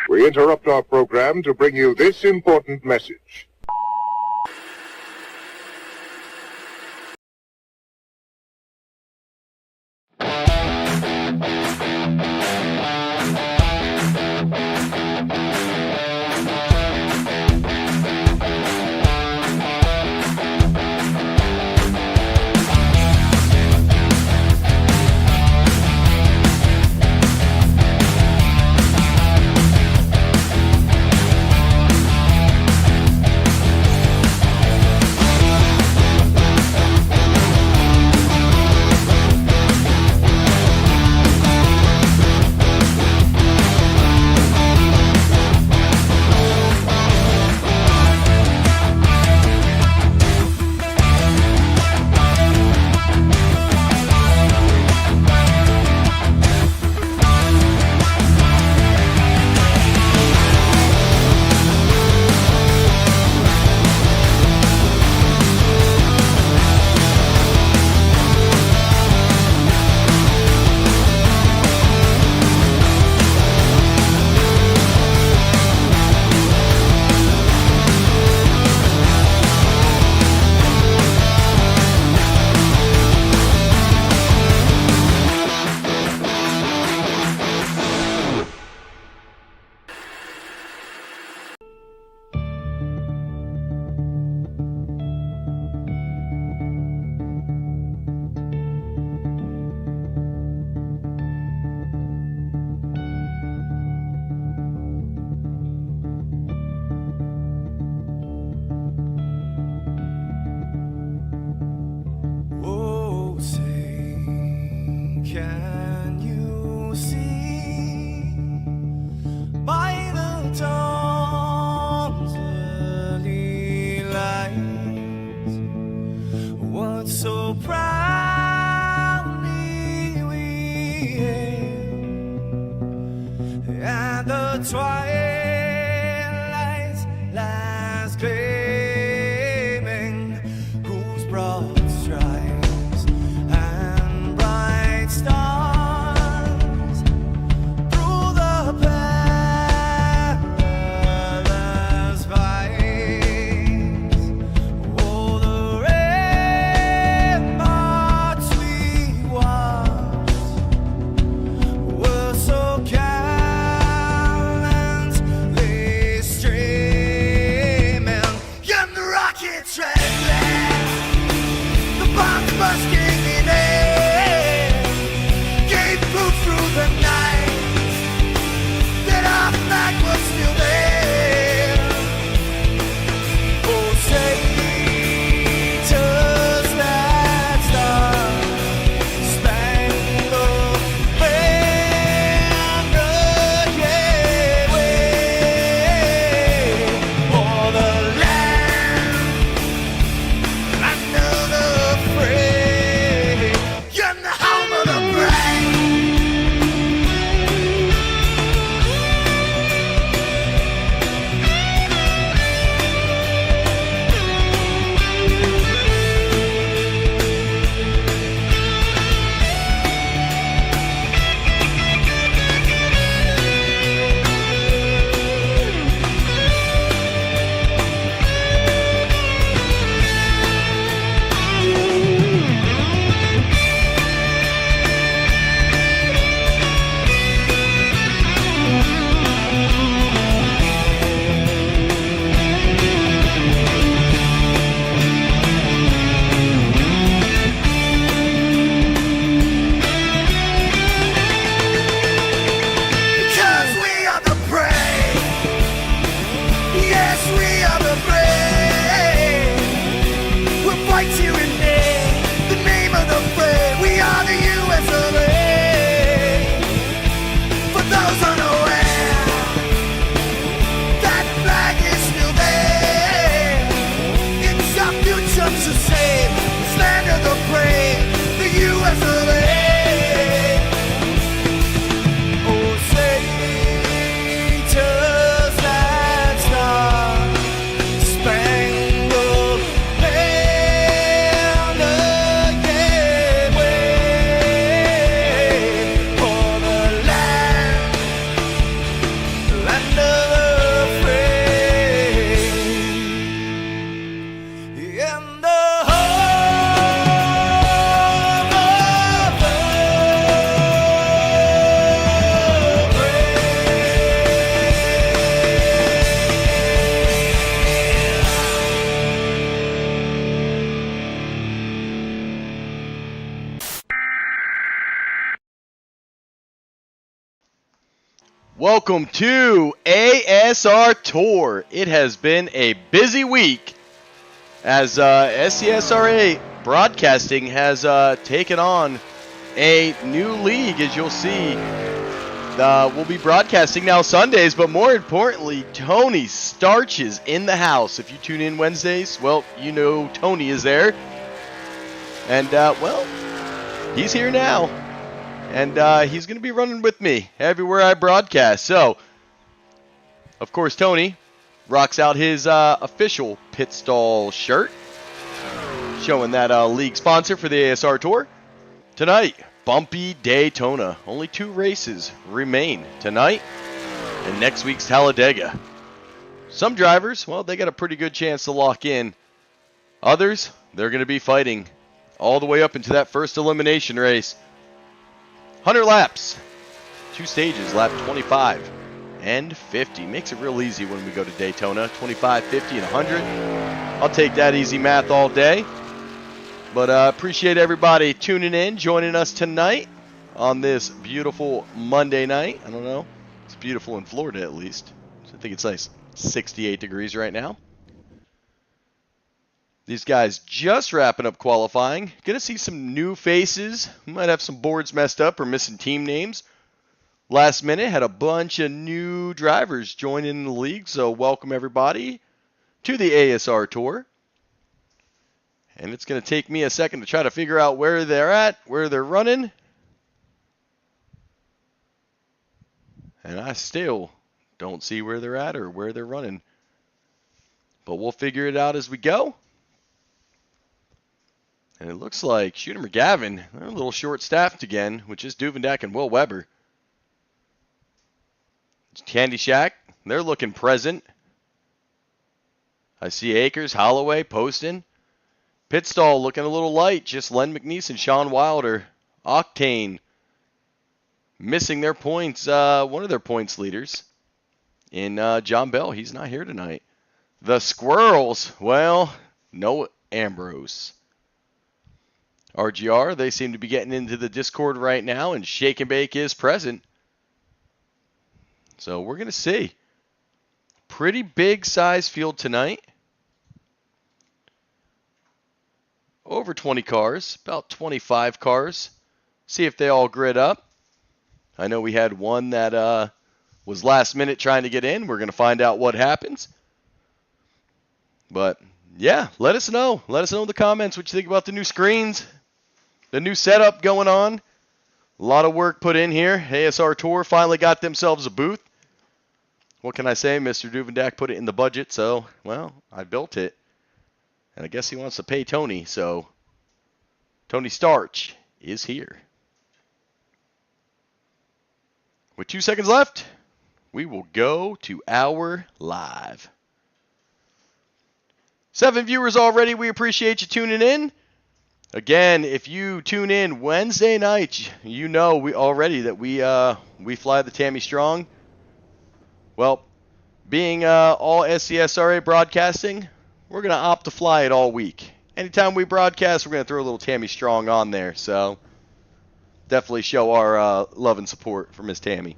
We interrupt our program to bring you this important message. once so proudly we hailed, and the twilight's last gleaming, whose broad stripes and bright stars through the perilous fights, oh, the ramparts we watched were so gallantly streaming, and the rockets trembling, the bombs bursting in air, gave proof through the night that our flag was still there. Oh, say, does that star-spangled banner yet wave o'er the land under the fray, and the home of the brave? Because we are the brave. Yes, we are the brave. We'll fight you in the name of the brave. We are the USA. For those unaware, that flag is still there. It's our future to save. This land of the brave, the USA. Oh, say, does that star-spangled banner yet wave o'er the land under the fray, and the home of the Welcome to ASR Tour. It has been a busy week as SCSRA Broadcasting has taken on a new league, as you'll see. We'll be broadcasting now Sundays, but more importantly, Tony Starch is in the house. If you tune in Wednesdays, well, you know Tony is there. And, well, he's here now. And he's going to be running with me everywhere I broadcast. So, of course, Tony rocks out his official pit stall shirt, showing that league sponsor for the ASR Tour. Tonight, bumpy Daytona. Only 2 races remain tonight and next week's Talladega. Some drivers, well, they got a pretty good chance to lock in. Others, they're going to be fighting all the way up into that first elimination race. 100 laps, 2 stages, lap 25 and 50. Makes it real easy when we go to Daytona. 25, 50, and 100. I'll take that easy math all day. But appreciate everybody tuning in, joining us tonight on this beautiful Monday night. I don't know. It's beautiful in Florida, at least. I think it's like 68 degrees right now. These guys just wrapping up qualifying. Gonna see some new faces. We might have some boards messed up or missing team names. Last minute, had a bunch of new drivers join in the league, so welcome everybody to the ASR Tour. And it's going to take me a second to try to figure out where they're at, where they're running. And I still don't see where they're at or where they're running. But we'll figure it out as we go. And it looks like Shooter McGavin, they're a little short-staffed again, with just Duvendak and Will Weber. Candy Shack, they're looking present. I see Akers, Holloway, Poston. Pit stall looking a little light. Just Len McNeese and Sean Wilder. Octane missing their points. One of their points leaders in John Bell. He's not here tonight. The Squirrels. Well, no Ambrose. RGR, they seem to be getting into the Discord right now, and Shake and Bake is present. So we're going to see. Pretty big size field tonight. Over 20 cars, about 25 cars. See if they all grid up. I know we had one that was last minute trying to get in. We're going to find out what happens. But, yeah, let us know. Let us know in the comments what you think about the new screens, the new setup going on. A lot of work put in here. ASR Tour finally got themselves a booth. What can I say? Mr. Duvendak put it in the budget, so, well, I built it. And I guess he wants to pay Tony, so Tony Starch is here. With 2 seconds left, we will go to our live. 7 viewers already. We appreciate you tuning in. Again, if you tune in Wednesday night, you know we fly the Tammy Strong. Well, being all SCSRA broadcasting, we're going to opt to fly it all week. Anytime we broadcast, we're going to throw a little Tammy Strong on there. So definitely show our love and support for Miss Tammy.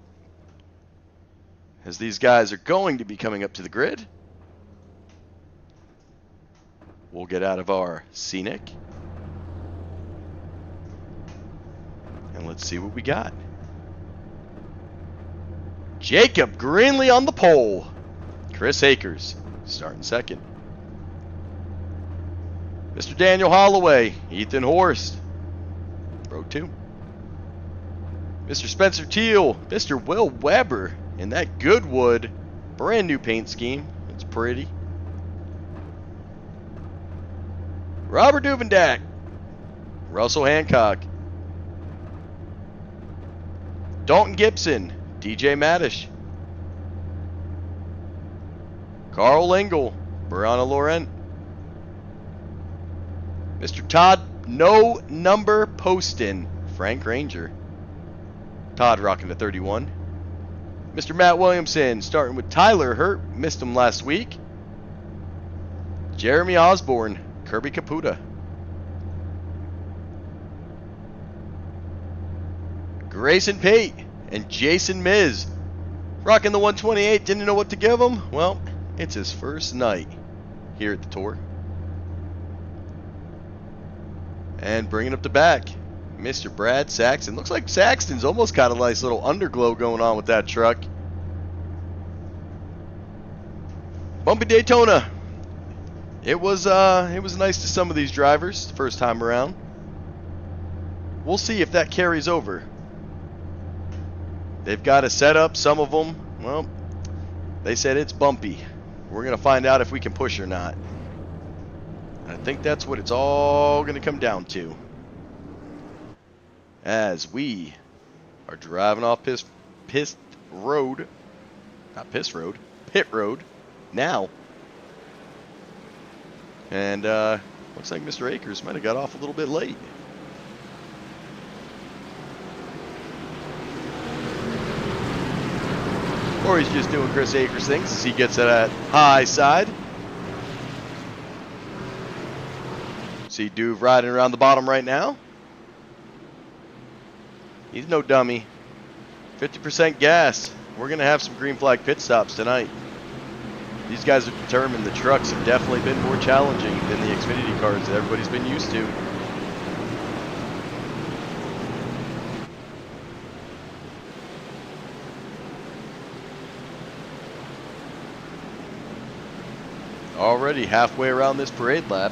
As these guys are going to be coming up to the grid, we'll get out of our scenic. And let's see what we got. Jacob Greenlee on the pole. Chris Akers starting second. Mr. Daniel Holloway, Ethan Horst, row 2. Mr. Spencer Teal, Mr. Will Weber in that Goodwood brand new paint scheme. It's pretty. Robert Duvendak, Russell Hancock, Dalton Gibson, DJ Maddish, Carl Lingle, Brianna Laurent, Mr. Todd No Number Poston, Frank Ranger. Todd rocking the 31. Mr. Matt Williamson starting with Tyler Hurt, missed him last week. Jeremy Osborne, Kirby Caputa. Grayson Pate and Jason Miz rocking the 128. Didn't know what to give him. Well, it's his first night here at the tour. And bringing up the back, Mr. Brad Saxton. Looks like Saxton's almost got a nice little underglow going on with that truck. Bumpy Daytona. It was nice to some of these drivers the first time around. We'll see if that carries over. They've got a setup, some of them. Well, they said it's bumpy. We're going to find out if we can push or not. I think that's what it's all going to come down to. As we are driving off pit road now. And looks like Mr. Akers might have got off a little bit late. Or he's just doing Chris Akers things as he gets to that high side. See Duve riding around the bottom right now. He's no dummy. 50% gas. We're going to have some green flag pit stops tonight. These guys are determined. The trucks have definitely been more challenging than the Xfinity cars that everybody's been used to. Already halfway around this parade lap.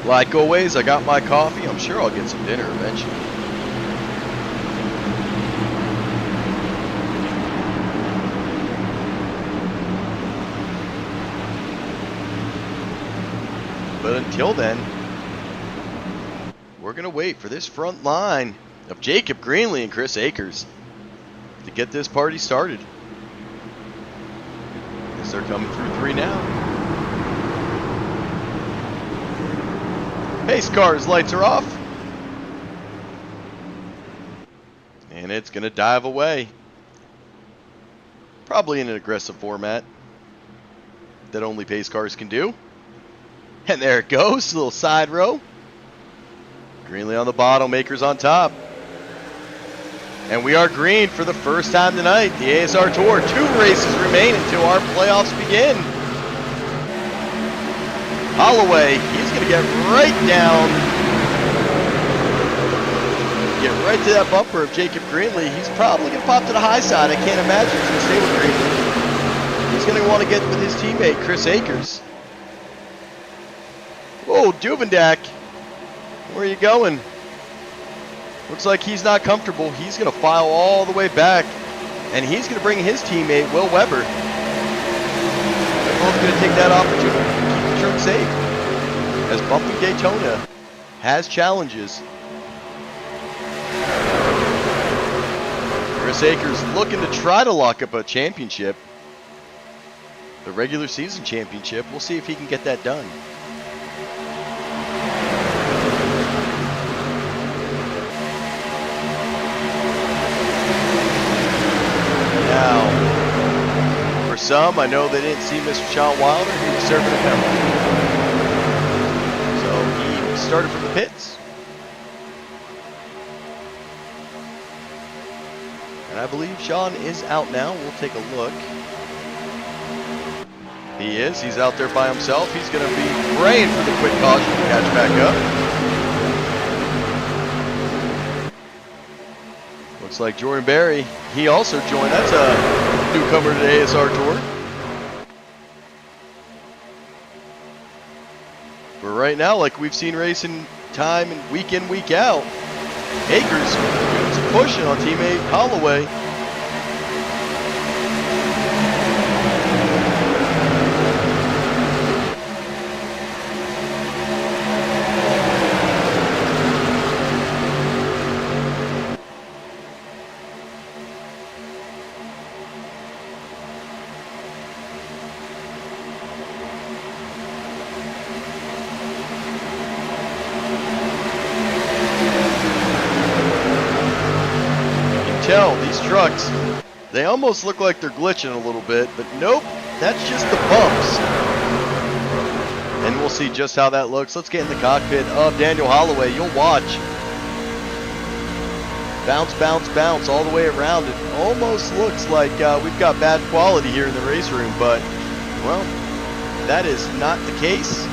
Light go ways, I got my coffee. I'm sure I'll get some dinner eventually. But until then, we're going to wait for this front line of Jacob Greenlee and Chris Akers to get this party started. As they're coming through 3 now. Pace car's lights are off. And it's going to dive away. Probably in an aggressive format that only pace cars can do. And there it goes, a little side row. Greenlee on the bottom, Akers on top. And we are green for the first time tonight. The ASR Tour, 2 races remain until our playoffs begin. Holloway, he's going to get right down. Get right to that bumper of Jacob Greenlee. He's probably going to pop to the high side. I can't imagine he's going to stay with Greenlee. He's going to want to get with his teammate, Chris Akers. Whoa, Duvendak. Where are you going? Looks like he's not comfortable. He's going to file all the way back. And he's going to bring his teammate, Will Weber. They're both going to take that opportunity to keep the truck safe. As bumping Daytona has challenges. Chris Akers looking to try to lock up a championship. The regular season championship. We'll see if he can get that done. Now, for some, I know they didn't see Mr. Sean Wilder. He was serving a penalty. So he started from the pits. And I believe Sean is out now. We'll take a look. He is. He's out there by himself. He's going to be praying for the quick caution to catch back up. Looks like Jordan Berry, he also joined. That's a newcomer to the ASR Tour. But right now, like we've seen racing time and week in, week out, Akers doing some pushing on teammate Holloway. These trucks, they almost look like they're glitching a little bit, but nope, that's just the bumps. And we'll see just how that looks. Let's get in the cockpit of Daniel Holloway. You'll watch. Bounce, bounce, bounce all the way around. It almost looks like we've got bad quality here in the race room, but, well, that is not the case.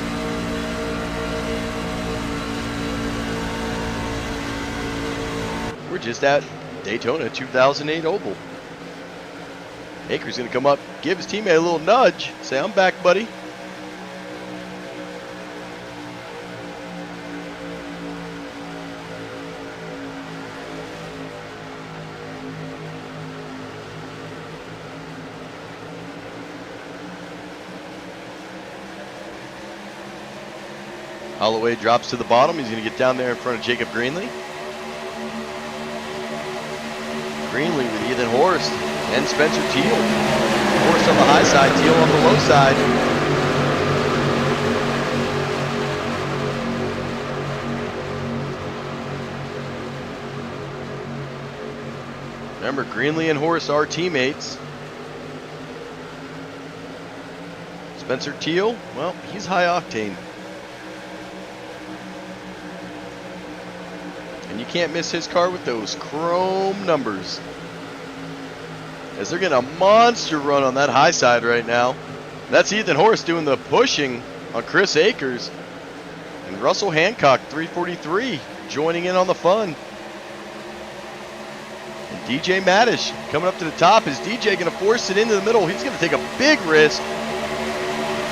We're just at Daytona 2008 Oval. Akers going to come up, give his teammate a little nudge, say, I'm back, buddy. Holloway drops to the bottom. He's going to get down there in front of Jacob Greenlee. Greenlee with Ethan Horst and Spencer Teal. Horst on the high side, Teal on the low side. Remember, Greenlee and Horst are teammates. Spencer Teal, well, he's high octane. And you can't miss his car with those chrome numbers. As they're getting a monster run on that high side right now. That's Ethan Horst doing the pushing on Chris Akers. And Russell Hancock, 343, joining in on the fun. And DJ Madish coming up to the top. Is DJ going to force it into the middle? He's going to take a big risk.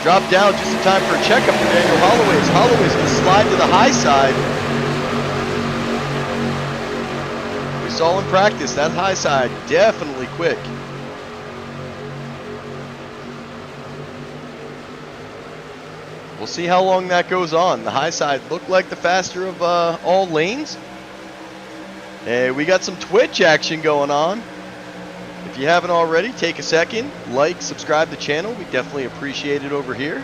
Drop down just in time for a checkup for Daniel Holloway. As Holloway's going to slide to the high side. We saw in practice that high side definitely quick. We'll see how long that goes on. The high side looked like the faster of all lanes. Hey, we got some Twitch action going on. If you haven't already, take a second, like, subscribe to the channel. We definitely appreciate it over here.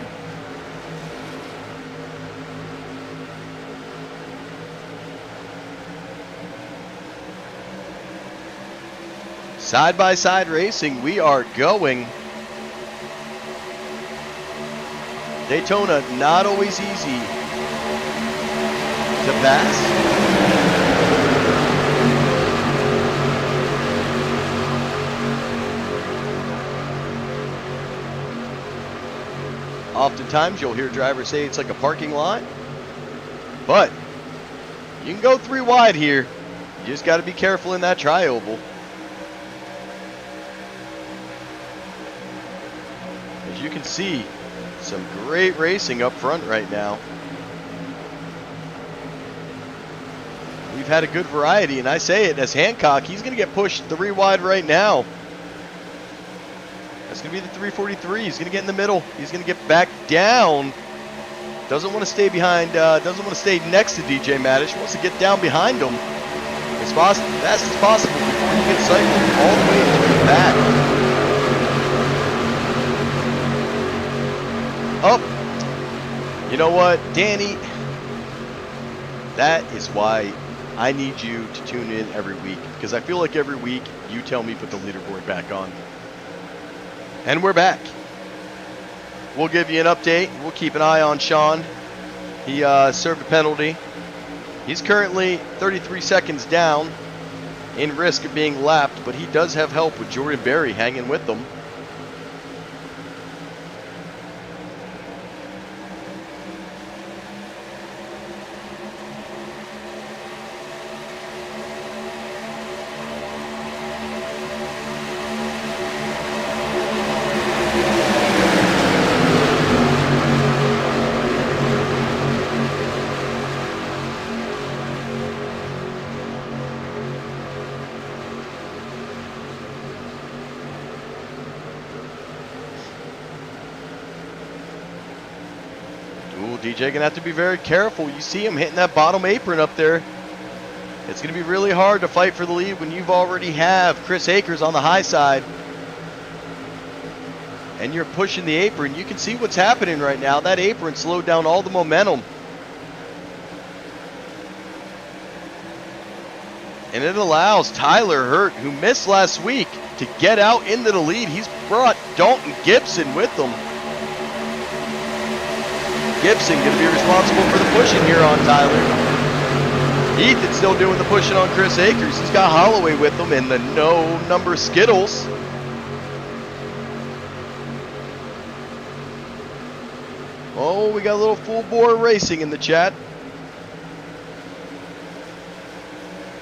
Side-by-side racing, we are going. Daytona, not always easy to pass. Oftentimes you'll hear drivers say it's like a parking lot, but you can go 3 wide here. You just got to be careful in that tri-oval. As you can see, some great racing up front right now. We've had a good variety, and I say it as Hancock, he's going to get pushed 3 wide right now. That's going to be the 343. He's going to get in the middle. He's going to get back down. Doesn't want to stay behind, doesn't want to stay next to DJ Madish. Wants to get down behind him as fast as possible before he gets cycled all the way into the back. Oh, you know what, Danny? That is why I need you to tune in every week, because I feel like every week you tell me put the leaderboard back on. And we're back. We'll give you an update. We'll keep an eye on Sean. He served a penalty. He's currently 33 seconds down in risk of being lapped, but he does have help with Jordan Berry hanging with them. DJ gonna have to be very careful. You see him hitting that bottom apron up there. It's gonna be really hard to fight for the lead when you've already have Chris Akers on the high side and you're pushing the apron. You can see what's happening right now. That apron slowed down all the momentum, and it allows Tyler Hurt, who missed last week, to get out into the lead. He's brought Dalton Gibson with him. Gibson going to be responsible for the pushing here on Tyler. Ethan's still doing the pushing on Chris Akers. He's got Holloway with him in the no number Skittles. Oh, we got a little full bore racing in the chat.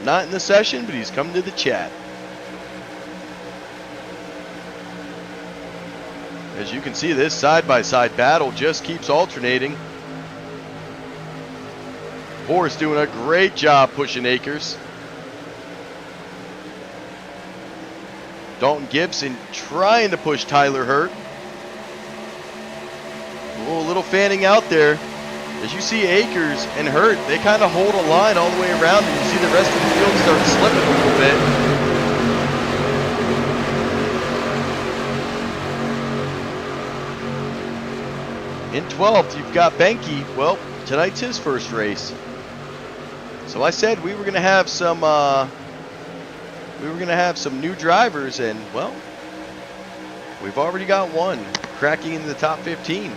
Not in the session, but he's come to the chat. As you can see, this side-by-side battle just keeps alternating. Boris doing a great job pushing Akers. Dalton Gibson trying to push Tyler Hurt. Oh, a little fanning out there. As you see Akers and Hurt, they kind of hold a line all the way around, and you see the rest of the field start slipping a little bit. In 12th, you've got Benke. Well, tonight's his first race. So I said we were going to have some new drivers, and well, we've already got one cracking into the top 15.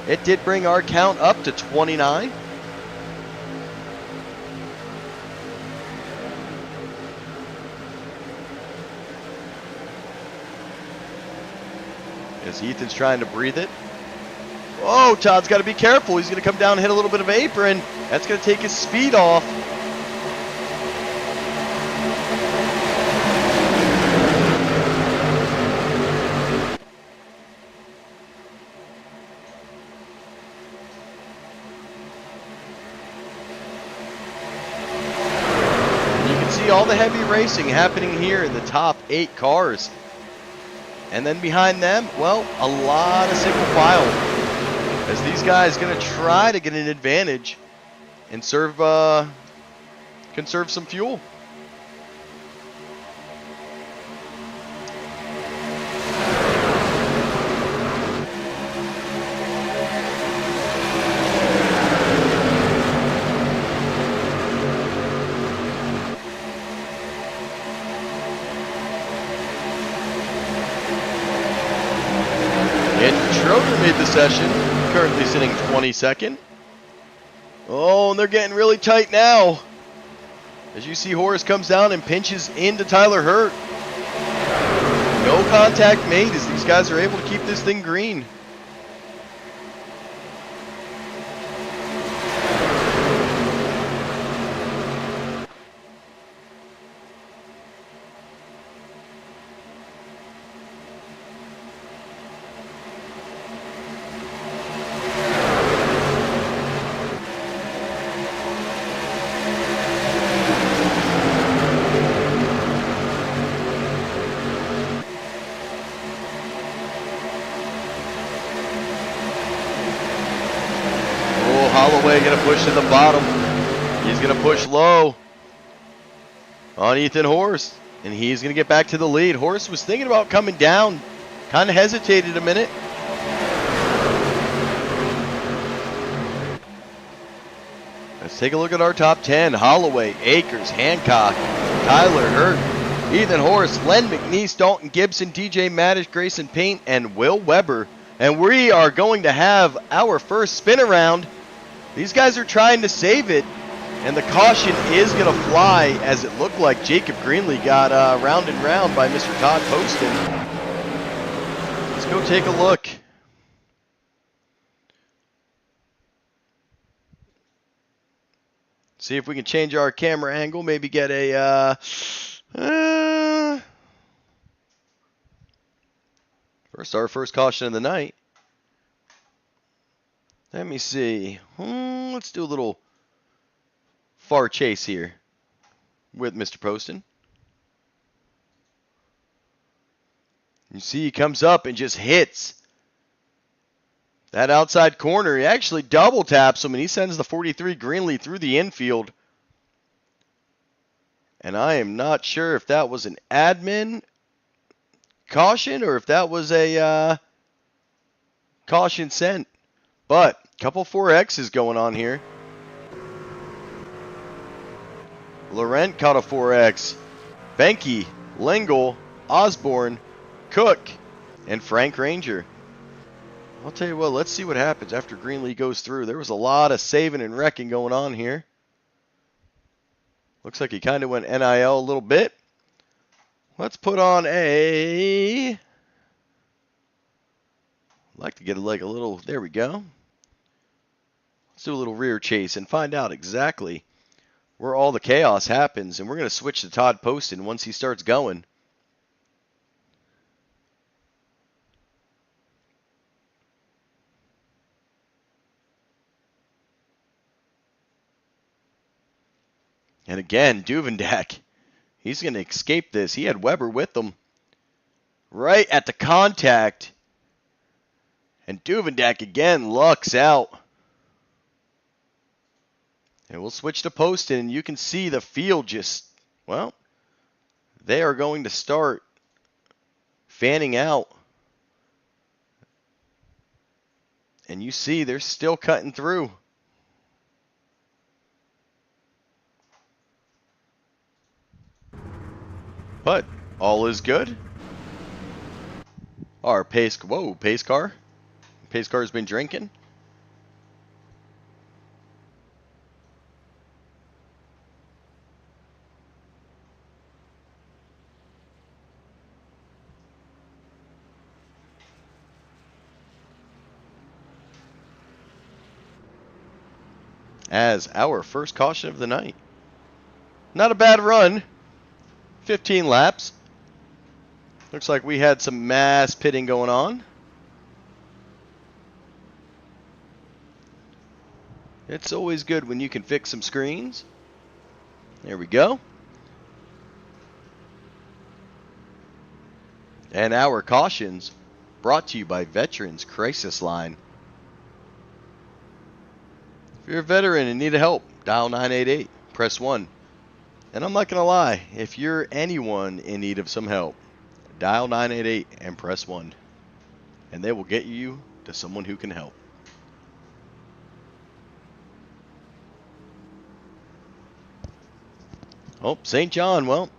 It did bring our count up to 29. As Ethan's trying to breathe it. Oh, Todd's got to be careful. He's going to come down and hit a little bit of apron. That's going to take his speed off. all the heavy racing happening here in the top 8 cars. And then behind them, well, a lot of single file. As these guys going to try to get an advantage and conserve some fuel. Schroeder made the session, currently sitting 22nd. Oh, and they're getting really tight now. As you see, Horace comes down and pinches into Tyler Hurt. No contact made as these guys are able to keep this thing green. Holloway going to push to the bottom. He's going to push low on Ethan Horse. And he's going to get back to the lead. Horse was thinking about coming down. Kind of hesitated a minute. Let's take a look at our top 10. Holloway, Akers, Hancock, Tyler Hurt, Ethan Horse, Len McNeese, Dalton Gibson, DJ Maddish, Grayson Paint, and Will Weber. And we are going to have our first spin around. These guys are trying to save it, and the caution is going to fly as it looked like Jacob Greenlee got round and round by Mr. Todd Poston. Let's go take a look. See if we can change our camera angle, maybe get a our first caution of the night. Let me see. Let's do a little far chase here with Mr. Poston. You see he comes up and just hits that outside corner. He actually double taps him and he sends the 43 Greenlee through the infield. And I am not sure if that was an admin caution or if that was a caution sent. But couple 4X's going on here. Laurent caught a 4X. Benke, Lingle, Osborne, Cook, and Frank Ranger. I'll tell you what, let's see what happens after Greenlee goes through. There was a lot of saving and wrecking going on here. Looks like he kind of went NIL a little bit. Let's put on I'd like to get like a little, there we go. Let's do a little rear chase and find out exactly where all the chaos happens. And we're going to switch to Todd Poston once he starts going. And again, Duvendak, he's going to escape this. He had Weber with him right at the contact. And Duvendak again lucks out. And we'll switch to Poston, and you can see the field just, well, they are going to start fanning out. And you see they're still cutting through. But all is good. Our pace car. Pace car has been drinking. As our first caution of the night. Not a bad run. 15 laps. Looks like we had some mass pitting going on. It's always good when you can fix some screens. There we go. And our cautions brought to you by Veterans Crisis Line. If you're a veteran and need help, dial 988, press 1. And I'm not going to lie, if you're anyone in need of some help, dial 988 and press 1. And they will get you to someone who can help. Oh, St. John, well,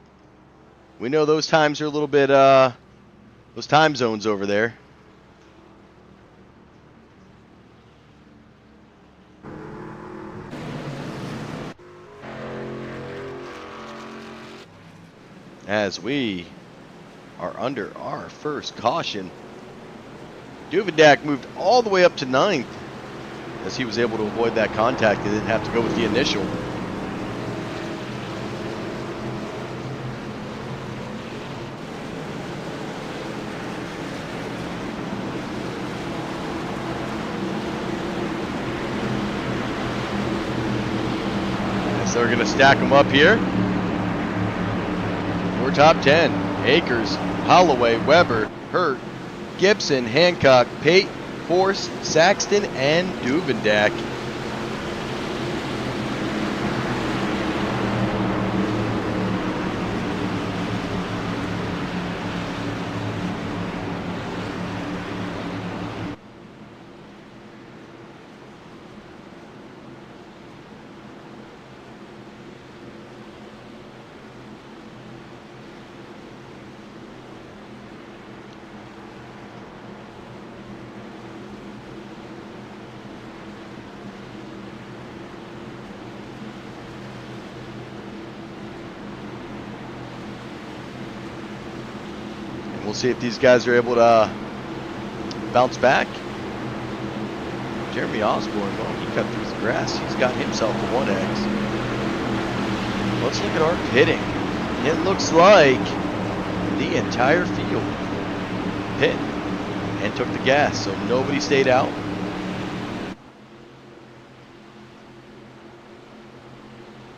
we know those times are a little bit, those time zones over there. As we are under our first caution, Duvendak moved all the way up to 9th as he was able to avoid that contact. He didn't have to go with the initial. So they're going to stack them up here. For top 10, Akers, Holloway, Weber, Hurt, Gibson, Hancock, Pate, Force, Saxton, and Duvendak. We'll see if these guys are able to bounce back. Jeremy Osborne, well, he cut through the grass. He's got himself a 1X. Let's look at our pitting. It looks like the entire field pit and took the gas, so nobody stayed out.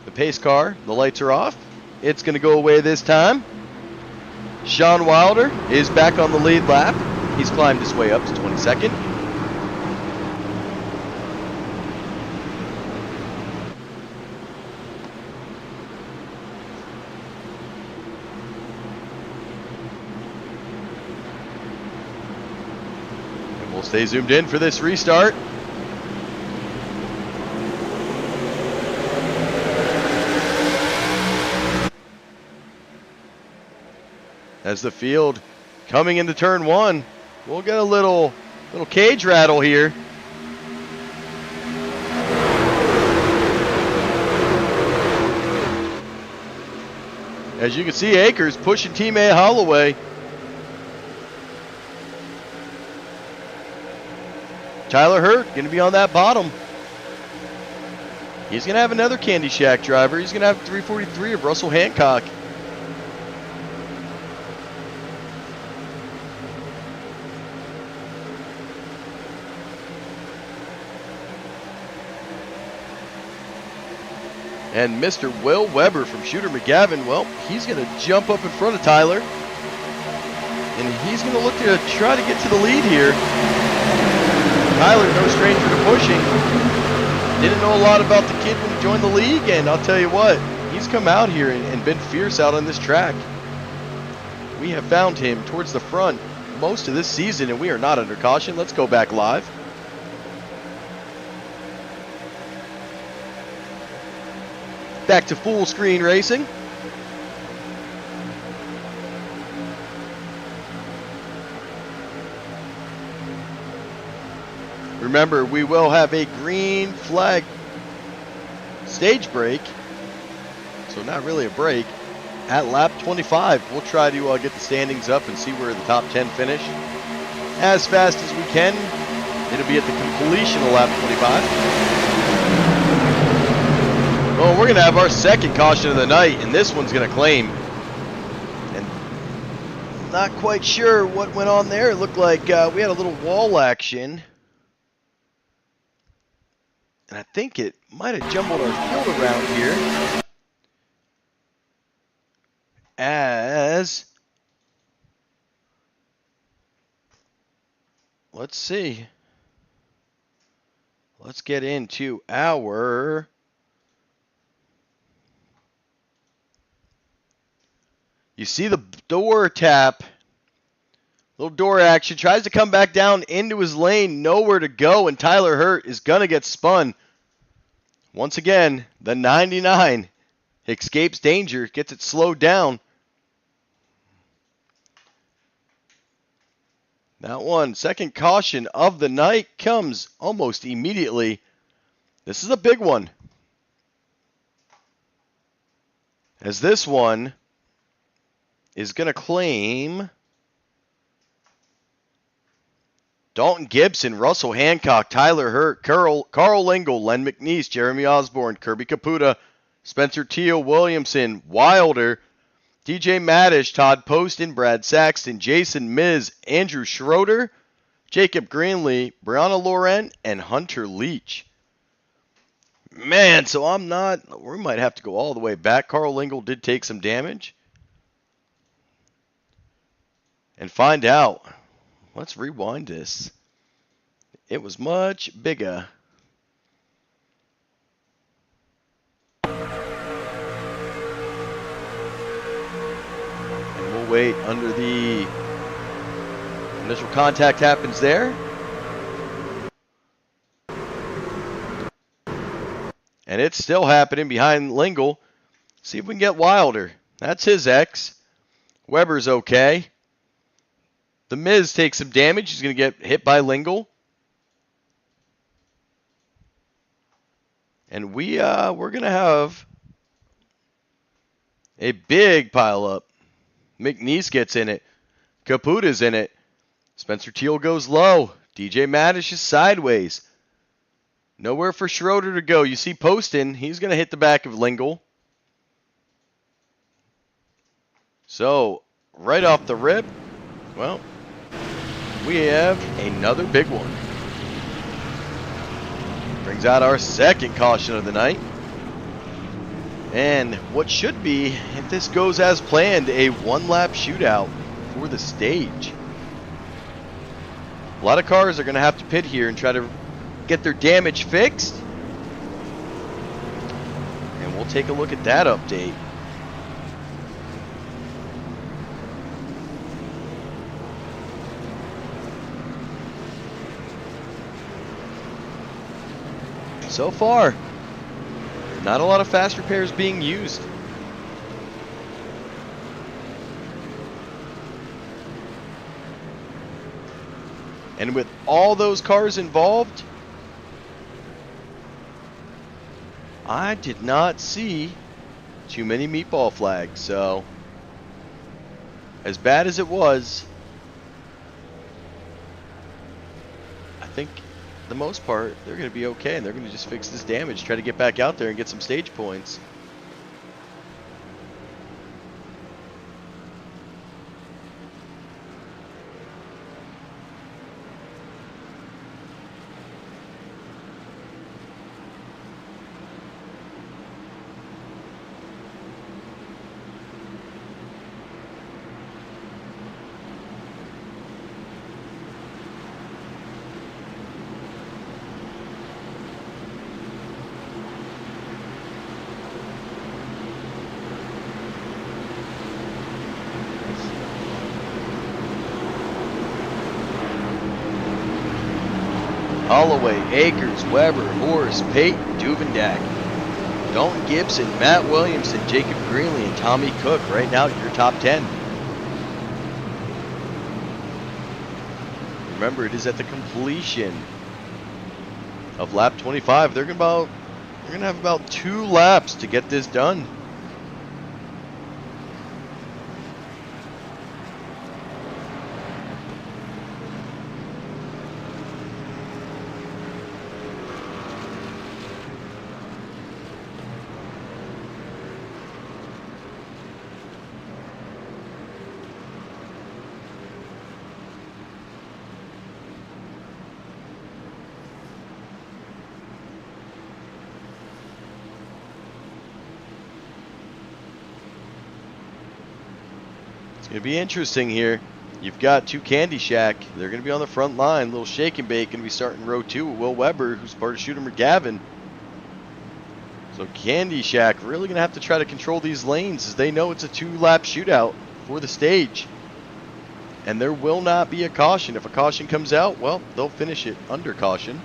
The pace car, the lights are off. It's going to go away this time. Sean Wilder is back on the lead lap. He's climbed his way up to 22nd. And we'll stay zoomed in for this restart. As the field coming into turn 1, we'll get a little cage rattle here. As you can see, Akers pushing teammate Holloway. Tyler Hurt going to be on that bottom. He's going to have another Candy Shack driver. He's going to have 343 of Russell Hancock. And Mr. Will Weber from Shooter McGavin, well, he's going to jump up in front of Tyler. And he's going to look to try to get to the lead here. Tyler, no stranger to pushing. Didn't know a lot about the kid when he joined the league, and I'll tell you what, he's come out here and been fierce out on this track. We have found him towards the front most of this season, and we are not under caution. Let's go back live. Back to full screen racing. Remember, we will have a green flag stage break, so not really a break, at lap 25. We'll try to get the standings up and see where the top 10 finish as fast as we can. It'll be at the completion of lap 25. Well, we're going to have our second caution of the night, and this one's going to claim. And not quite sure what went on there. It looked like we had a little wall action. And I think it might have jumbled our field around here. As let's see. Let's get into our You see the door tap. Little door action. Tries to come back down into his lane. Nowhere to go. And Tyler Hurt is going to get spun. Once again, the 99 escapes danger. Gets it slowed down. That one. Second caution of the night comes almost immediately. This is a big one. As this one is going to claim Dalton Gibson, Russell Hancock, Tyler Hurt, Carl Lingle, Len McNeese, Jeremy Osborne, Kirby Caputa, Spencer Teal Williamson, Wilder, DJ Maddish, Todd Poston, Brad Saxton, Jason Miz, Andrew Schroeder, Jacob Greenlee, Brianna Loren, and Hunter Leach. Man, so we might have to go all the way back. Carl Lingle did take some damage. And find out. Let's rewind this. It was much bigger. And we'll wait under the initial contact happens there. And it's still happening behind Lingle. See if we can get Wilder. That's his X. Weber's okay. The Miz takes some damage. He's going to get hit by Lingle. And we're going to have a big pile up. McNeese gets in it. Caputa's in it. Spencer Teal goes low. DJ Maddish is sideways. Nowhere for Schroeder to go. You see Poston. He's going to hit the back of Lingle. So, right off the rip, well, we have another big one. Brings out our second caution of the night. And what should be, if this goes as planned, a one-lap shootout for the stage. A lot of cars are going to have to pit here and try to get their damage fixed. And we'll take a look at that update. So far, not a lot of fast repairs being used. And with all those cars involved, I did not see too many meatball flags. So, as bad as it was, I think the most part, they're going to be okay, and they're going to just fix this damage, try to get back out there and get some stage points. Holloway, Akers, Weber, Morris, Payton, Duvendak, Dalton Gibson, Matt Williamson, Jacob Greenlee, and Tommy Cook. Right now, your top 10. Remember, it is at the completion of lap 25. They're gonna have about 2 laps to get this done. It's going to be interesting here. You've got two Candy Shack. They're going to be on the front line. Little shake and bake going to be starting row 2 with Will Weber, who's part of Shooter McGavin. So Candy Shack really going to have to try to control these lanes as they know it's a 2-lap shootout for the stage. And there will not be a caution. If a caution comes out, well, they'll finish it under caution.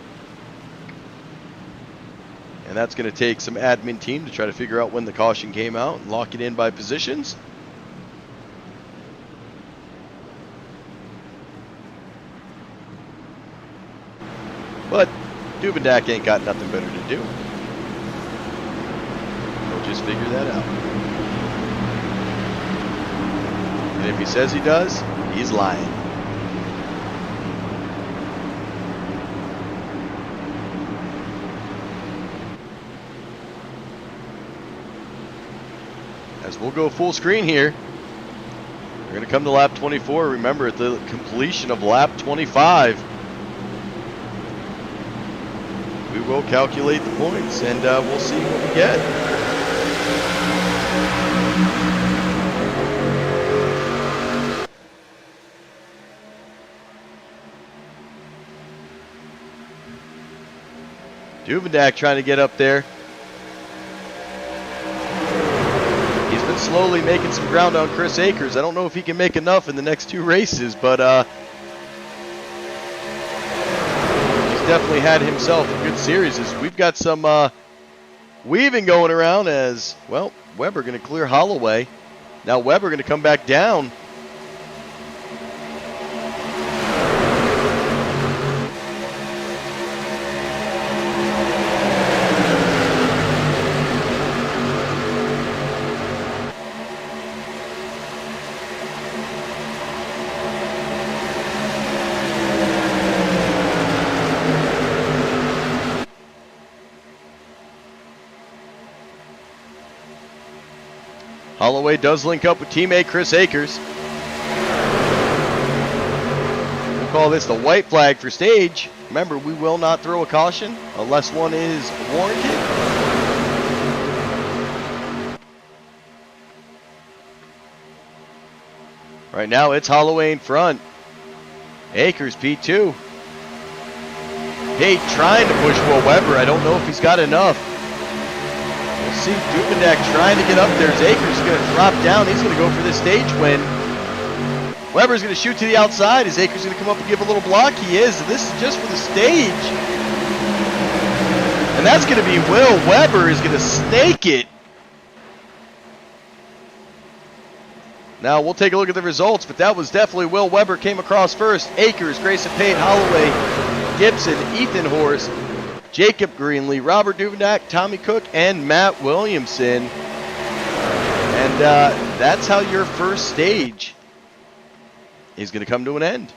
And that's going to take some admin team to try to figure out when the caution came out and lock it in by positions. But Dubendak ain't got nothing better to do. He'll just figure that out. And if he says he does, he's lying. As we'll go full screen here. We're going to come to lap 24. Remember, at the completion of lap 25, we will calculate the points and we'll see what we get. Dubendak trying to get up there. He's been slowly making some ground on Chris Akers. I don't know if he can make enough in the next 2 races, but he's definitely had himself a good series. As we've got some weaving going around as, well, Weber going to clear Holloway. Now Weber going to come back down. Holloway does link up with teammate Chris Akers. We'll call this the white flag for stage. Remember, we will not throw a caution unless one is warranted. Right now, it's Holloway in front. Akers P2. Hey, trying to push Will Weber. I don't know if he's got enough. See Dubendak trying to get up there as Akers is going to drop down. He's going to go for this stage win. Weber's going to shoot to the outside. Is Akers going to come up and give a little block? He is. This is just for the stage. And that's going to be Will Weber is going to snake it. Now we'll take a look at the results, but that was definitely Will Weber came across first. Akers, Grayson Pate, Holloway, Gibson, Ethan Horst, Jacob Greenlee, Robert Duvendak, Tommy Cook, and Matt Williamson. And that's how your first stage is going to come to an end.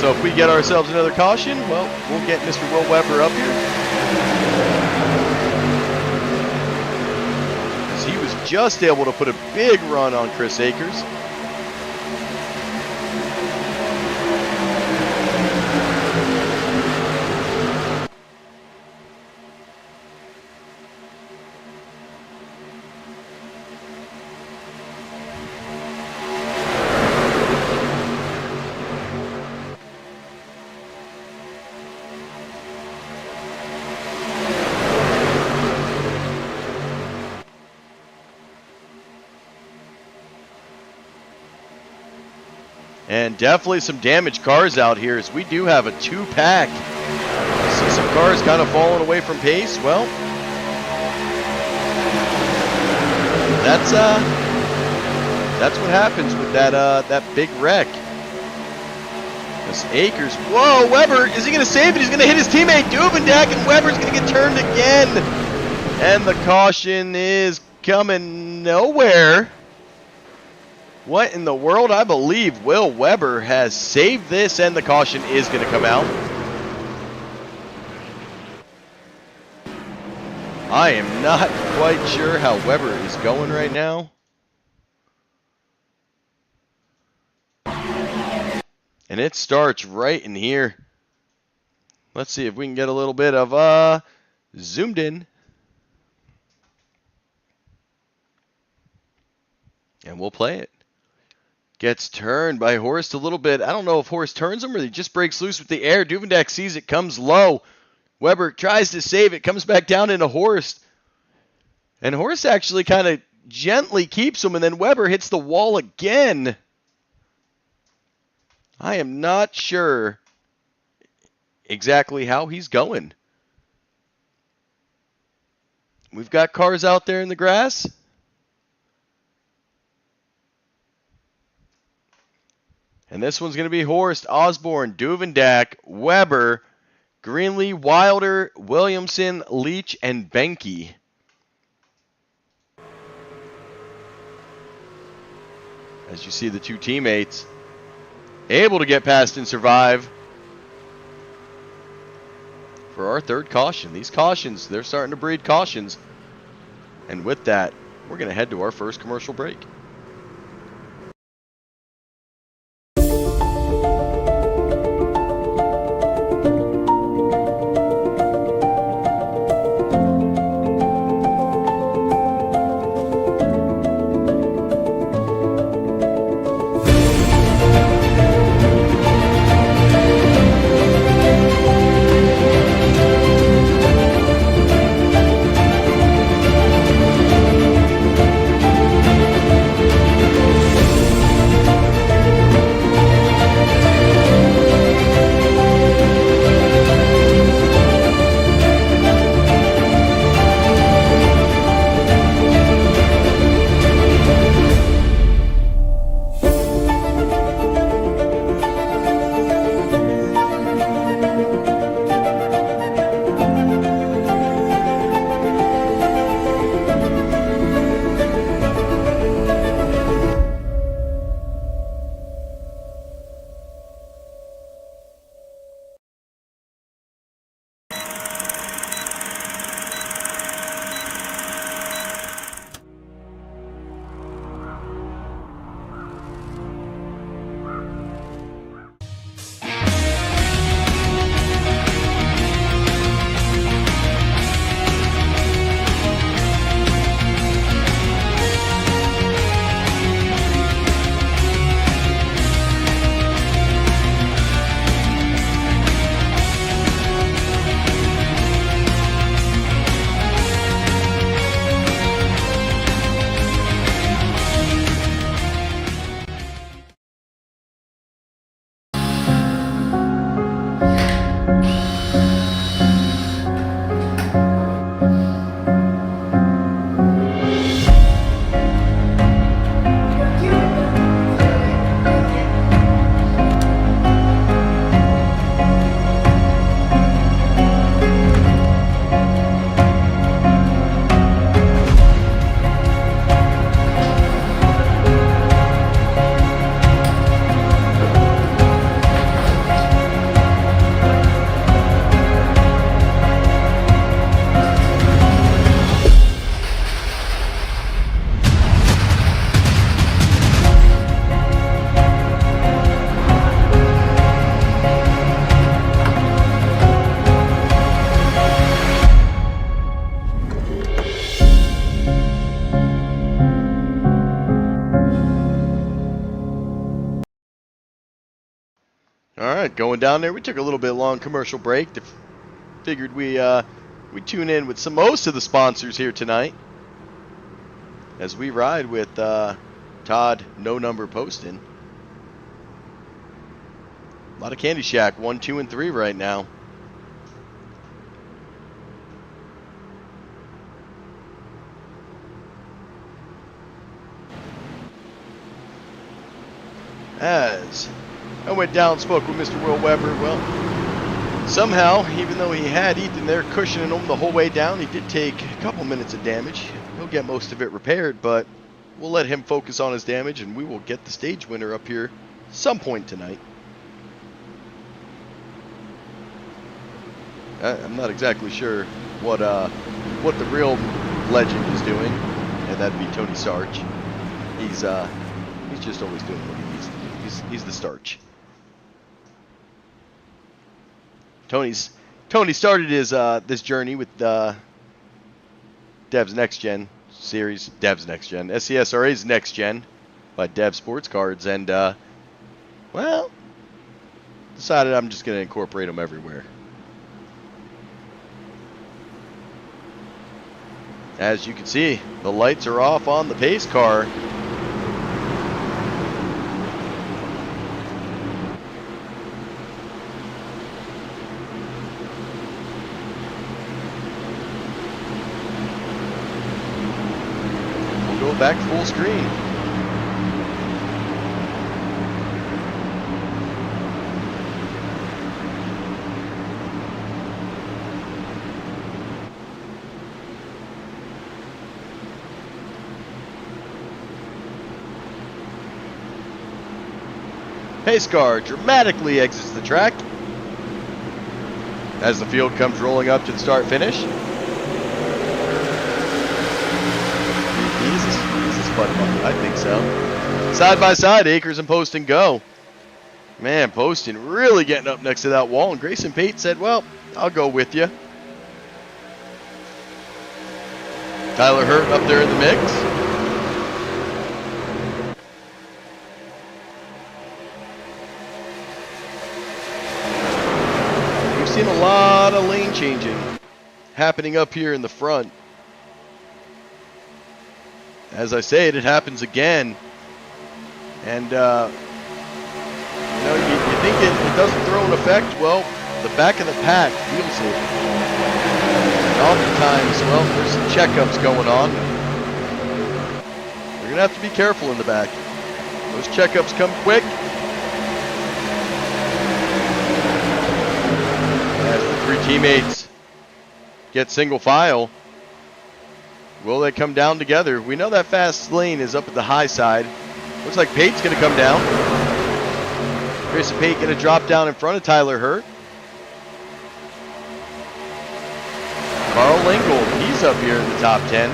So if we get ourselves another caution, well, we'll get Mr. Will Weber up here. As he was just able to put a big run on Chris Akers. And definitely some damaged cars out here as we do have a 2-pack. See some cars kind of falling away from pace. Well, that's what happens with that big wreck. This Akers, whoa, Weber, is he going to save it? He's going to hit his teammate Duvendak, and Weber's going to get turned again. And the caution is coming nowhere. What in the world? I believe Will Weber has saved this, and the caution is going to come out. I am not quite sure how Weber is going right now. And it starts right in here. Let's see if we can get a little bit of zoomed in. And we'll play it. Gets turned by Horst a little bit. I don't know if Horst turns him or he just breaks loose with the air. Duvendak sees it, comes low. Weber tries to save it, comes back down into Horst. And Horst actually kind of gently keeps him, and then Weber hits the wall again. I am not sure exactly how he's going. We've got cars out there in the grass. And this one's going to be Horst, Osborne, Duvendak, Weber, Greenlee, Wilder, Williamson, Leach, and Benke. As you see the two teammates able to get past and survive for our third caution. These cautions, they're starting to breed cautions. And with that, we're going to head to our first commercial break. All right, going down there. We took a little bit long commercial break. Figured we'd tune in with most of the sponsors here tonight as we ride with Todd No Number Poston. A lot of Candy Shack 1, 2, and 3 right now. As I went down and spoke with Mr. Will Weber. Well, somehow, even though he had Ethan there cushioning him the whole way down, he did take a couple minutes of damage. He'll get most of it repaired, but we'll let him focus on his damage, and we will get the stage winner up here some point tonight. I'm not exactly sure what the real legend is doing, and that'd be Tony Starch. He's just always doing what he needs to do. He's the starch. Tony started his this journey with Dev's Next Gen series, SCSRA's Next Gen, by Dev Sports Cards, and well, decided I'm just going to incorporate them everywhere. As you can see, the lights are off on the pace car. We'll go back full screen. Pace car dramatically exits the track as the field comes rolling up to the start finish. Is this fun? I think so. Side by side, Akers and Poston go. Man, Poston really getting up next to that wall, and Grayson Pate said, well, I'll go with you. Tyler Hurt up there in the mix. Seen a lot of lane changing happening up here in the front. As I say, it happens again, and you think it doesn't throw an effect. Well, the back of the pack feels it. And oftentimes, well, there's some checkups going on. You're gonna have to be careful in the back. Those checkups come quick. As the three teammates get single file, will they come down together? We know that fast lane is up at the high side. Looks like Pate's going to come down. Grayson Pate going to drop down in front of Tyler Hurt. Carl Lingold, he's up here in the top 10.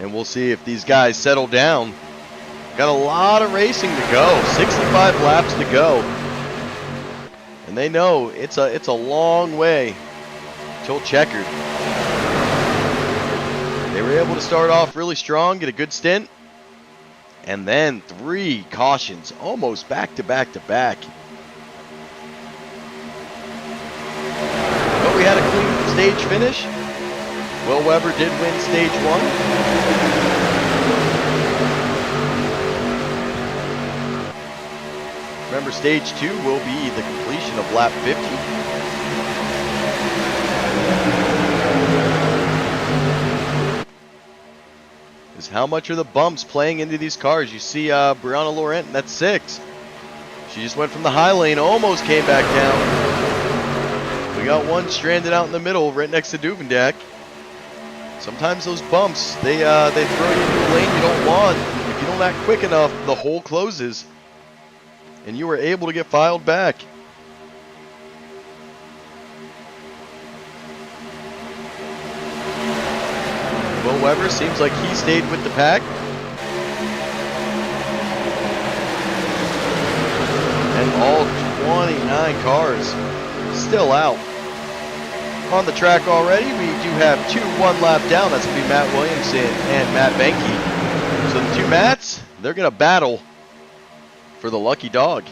And we'll see if these guys settle down. Got a lot of racing to go. 65 laps to go. And they know it's a long way till checkered. They were able to start off really strong, get a good stint. And then 3 cautions, almost back to back to back. But we had a clean stage finish. Will Weber did win stage 1. Remember, stage 2 will be the completion of lap 50. Is how much are the bumps playing into these cars? You see Brianna Laurent, that's 6. She just went from the high lane, almost came back down. We got one stranded out in the middle, right next to Duvendak. Sometimes those bumps, they throw you into a lane you don't want. If you don't act quick enough, the hole closes. And you were able to get filed back. Will Weber seems like he stayed with the pack. And all 29 cars still out. On the track already, we do have 2 1 lap down. That's going to be Matt Williamson and Matt Benke. So the 2 Matts, they're going to battle for the lucky dog.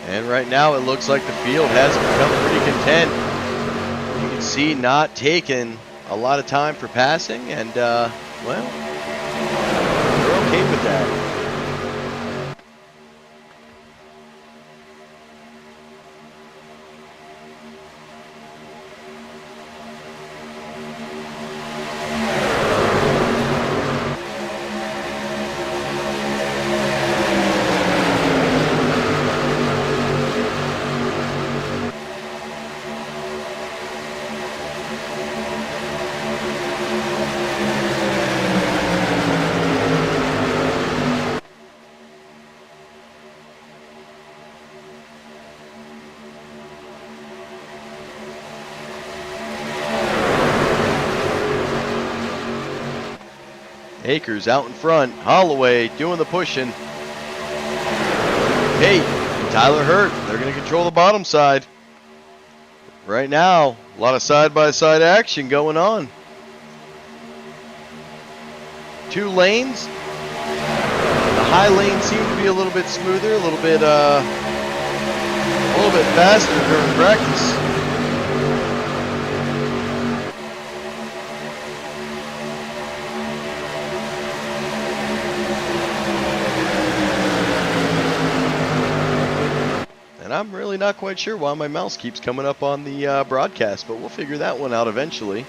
And right now it looks like the field has become pretty content. You can see not taking a lot of time for passing, and well, we're okay with that. Akers out in front. Holloway doing the pushing. Hey, Tyler Hurt. They're going to control the bottom side. Right now, a lot of side-by-side action going on. Two lanes. The high lane seemed to be a little bit smoother, a little bit faster during practice. And I'm really not quite sure why my mouse keeps coming up on the broadcast, but we'll figure that one out eventually.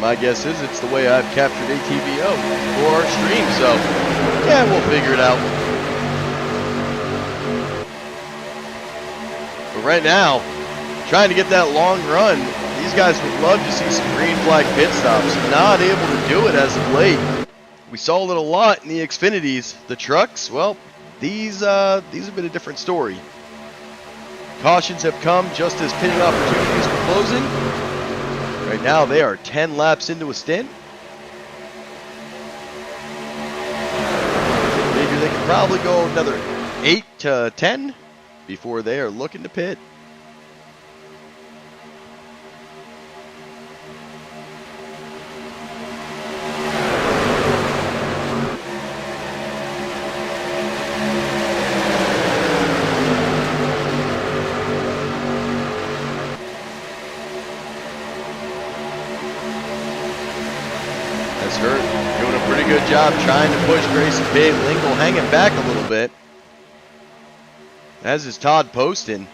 My guess is it's the way I've captured ATVO for our stream, so yeah, we'll figure it out. But right now, trying to get that long run, these guys would love to see some green flag pit stops. Not able to do it as of late. We saw it a lot in the Xfinities. The trucks, well, these have been a different story. Cautions have come just as pitting opportunities were closing. Right now, they are 10 laps into a stint. Figure they can probably go another 8 to 10 before they are looking to pit. Hurt doing a pretty good job trying to push Grayson Big. Lingle hanging back a little bit. As is Todd Poston.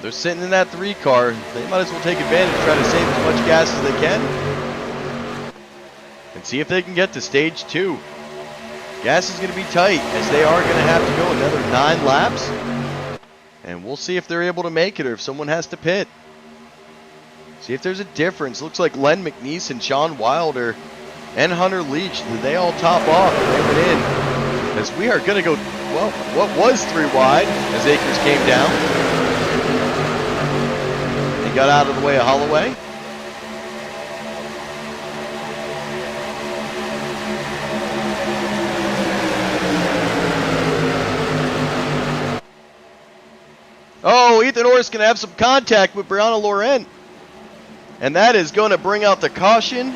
They're sitting in that 3 car. They might as well take advantage, try to save as much gas as they can. And see if they can get to stage 2. Gas is going to be tight, as they are going to have to go another 9 laps. And we'll see if they're able to make it or if someone has to pit. See if there's a difference. Looks like Len McNeese and Sean Wilder and Hunter Leach, they all top off and they went in. As we are going to go, well, what was 3 wide as Akers came down. He got out of the way of Holloway. Oh, Ethan Orr's going to have some contact with Brianna Laurent. And that is going to bring out the caution.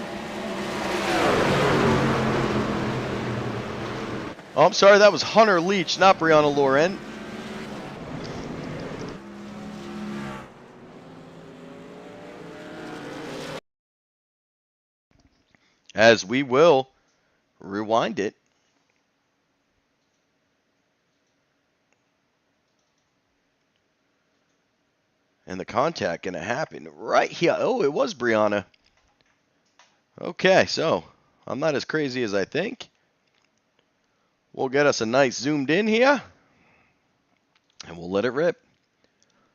Oh, I'm sorry, that was Hunter Leach, not Brianna Laurent. As we will rewind it. And the contact going to happen right here. Oh, it was Brianna. Okay, so I'm not as crazy as I think. We'll get us a nice zoomed in here. And we'll let it rip.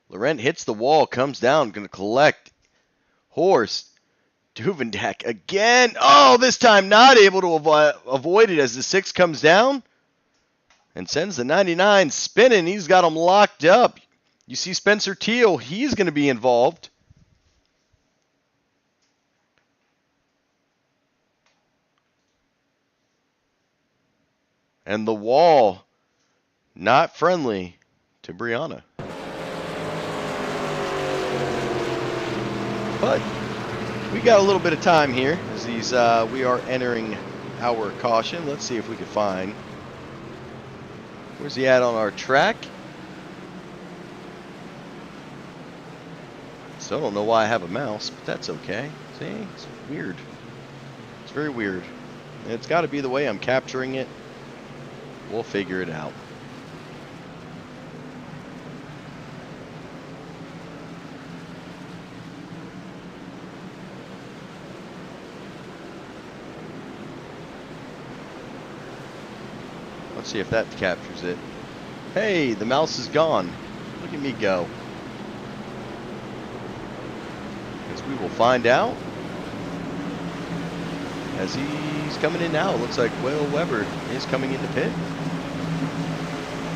Laurent hits the wall, comes down, going to collect. Horst. Duvendak again. Oh, this time not able to avoid it as the 6 comes down. And sends the 99 spinning. He's got him locked up. You see Spencer Teal, he's going to be involved. And the wall, not friendly to Brianna. But we got a little bit of time here as we are entering our caution. Let's see if we can find. Where's he at on our track? Still don't know why I have a mouse, but that's okay. See, it's weird. It's very weird. It's got to be the way I'm capturing it. We'll figure it out. Let's see if that captures it. Hey, the mouse is gone. Look at me go. Guess we will find out. As he's coming in now, it looks like Will Weber is coming into pit.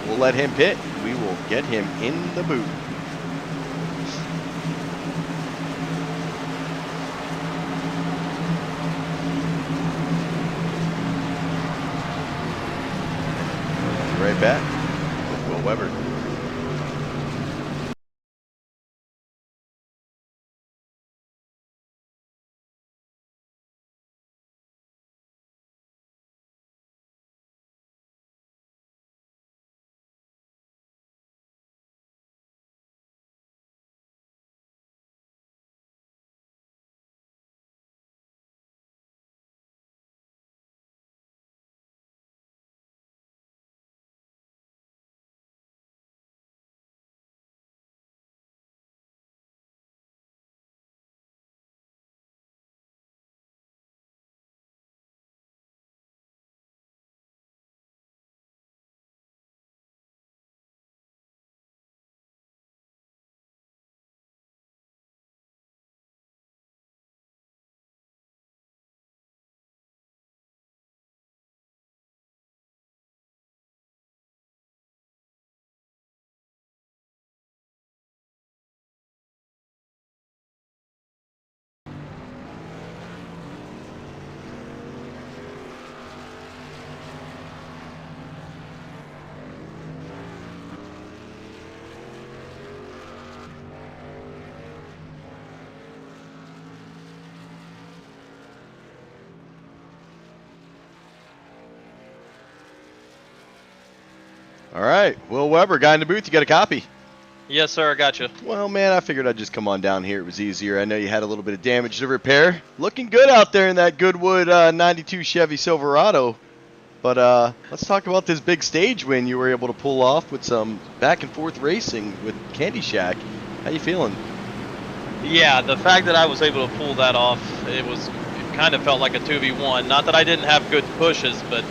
We'll let him pit. We will get him in the boot. Right back with Will Weber. All right, Will Weber, guy in the booth, you got a copy? Yes, sir, I got you. Well, man, I figured I'd just come on down here. It was easier. I know you had a little bit of damage to repair. Looking good out there in that Goodwood 92 Chevy Silverado. But let's talk about this big stage win you were able to pull off with some back and forth racing with Candy Shack. How you feeling? Yeah, the fact that I was able to pull that off, it kind of felt like a 2v1. Not that I didn't have good pushes, but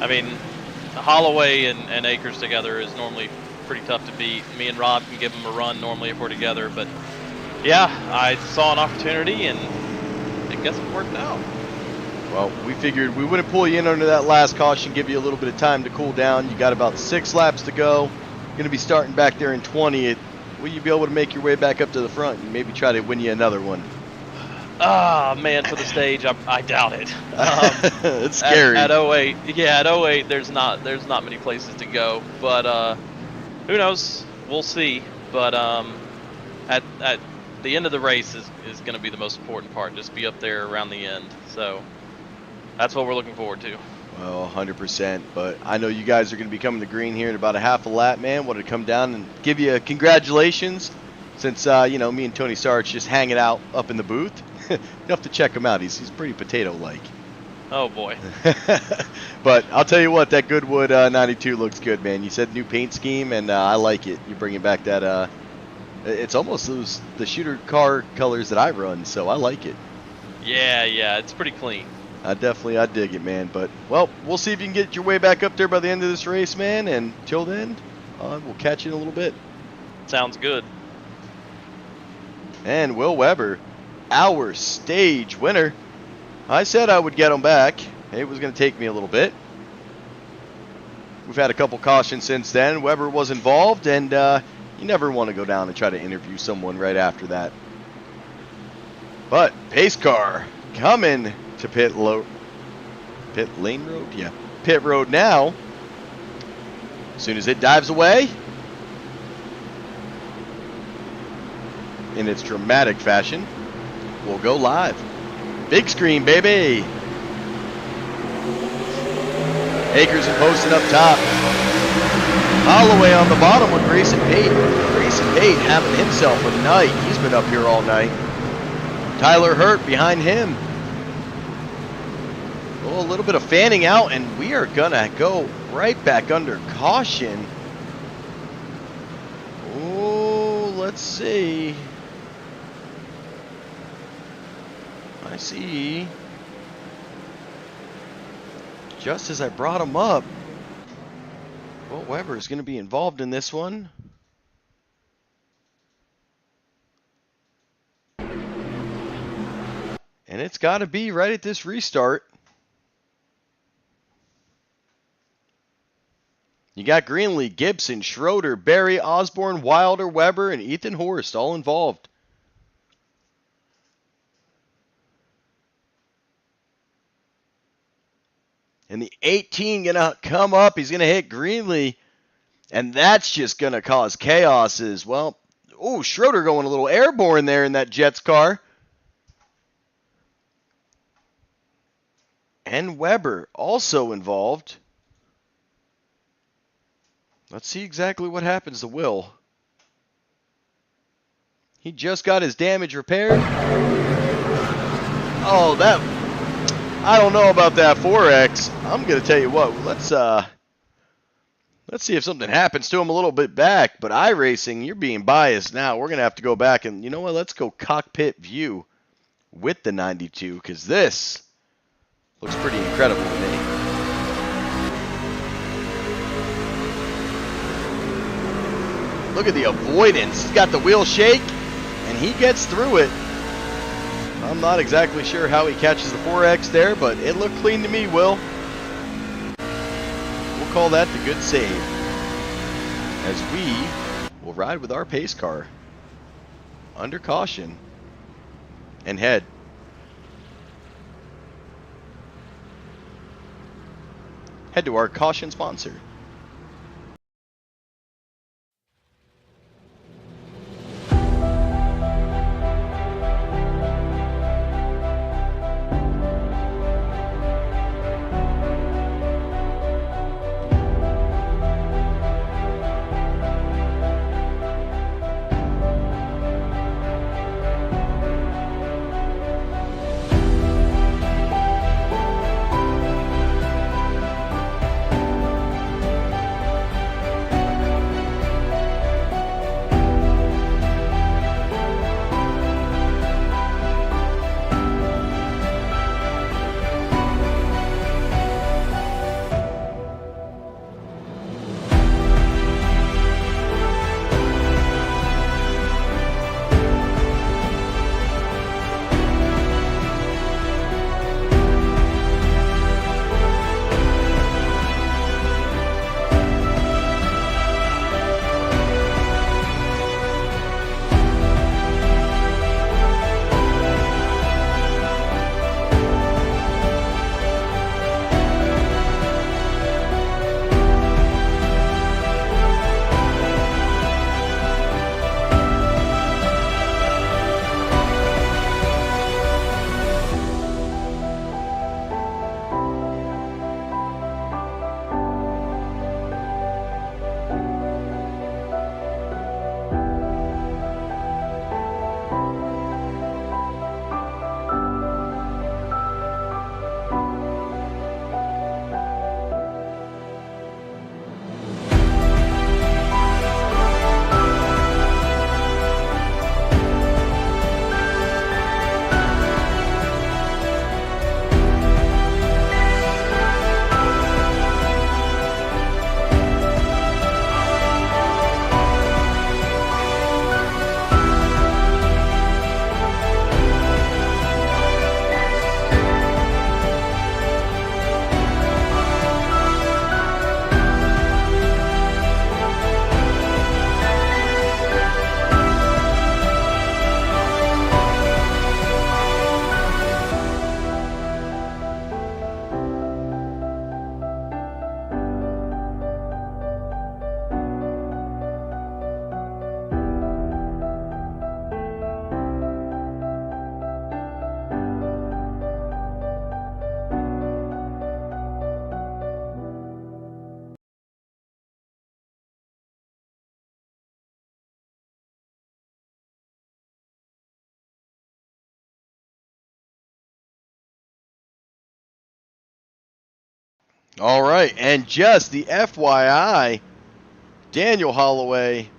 I mean, Holloway and Akers together is normally pretty tough to beat. Me and Rob can give them a run normally if we're together, but yeah, I saw an opportunity and I guess it worked out. Well, we figured we wouldn't pull you in under that last caution, give you a little bit of time to cool down. You got about 6 laps to go. Going to be starting back there in 20. Will you be able to make your way back up to the front and maybe try to win you another one? Ah, man, for the stage, I doubt it. It's scary. At 08, yeah, at 08, there's not many places to go, but who knows? We'll see. But at the end of the race is going to be the most important part. Just be up there around the end. So that's what we're looking forward to. Well, 100%. But I know you guys are going to be coming to green here in about a half a lap, man. Wanted to come down and give you a congratulations. Since me and Tony Sarge just hanging out up in the booth. You have to check him out. He's pretty potato-like. Oh, boy. But I'll tell you what, that Goodwood 92 looks good, man. You said new paint scheme, and I like it. You're bringing back that, it's almost the shooter car colors that I run, so I like it. Yeah, it's pretty clean. I dig it, man. But, well, we'll see if you can get your way back up there by the end of this race, man. And till then, we'll catch you in a little bit. Sounds good. And Will Weber, our stage winner. I said I would get him back. It was going to take me a little bit. We've had a couple cautions since then. Weber was involved, and you never want to go down and try to interview someone right after that. But pace car coming to pit lane road, yeah. pit road now. As soon as it dives away, in its dramatic fashion, we'll go live. Big screen, baby. Akers and Poston up top. Holloway on the bottom with Grayson Pate. Grayson Pate having himself a night. He's been up here all night. Tyler Hurt behind him. Oh, a little bit of fanning out, and we are going to go right back under caution. Oh, let's see. I see. Just as I brought him up, Will Weber is going to be involved in this one. And it's got to be right at this restart. You got Greenlee, Gibson, Schroeder, Berry, Osborne, Wilder, Weber, and Ethan Horst all involved. And the 18 going to come up. He's going to hit Greenlee. And that's just going to cause chaos as well. Oh, Schroeder going a little airborne there in that Jets car. And Weber also involved. Let's see exactly what happens to Will. He just got his damage repaired. Oh, that... I don't know about that 4X. I'm going to tell you what. Let's see if something happens to him a little bit back. But iRacing, you're being biased now. We're going to have to go back and, you know what? Let's go cockpit view with the 92 because this looks pretty incredible to me. Look at the avoidance. He's got the wheel shake, and he gets through it. I'm not exactly sure how he catches the 4X there, but it looked clean to me, Will. We'll call that the good save. As we will ride with our pace car under caution and head to our caution sponsor. All right, and just the FYI, Daniel Holloway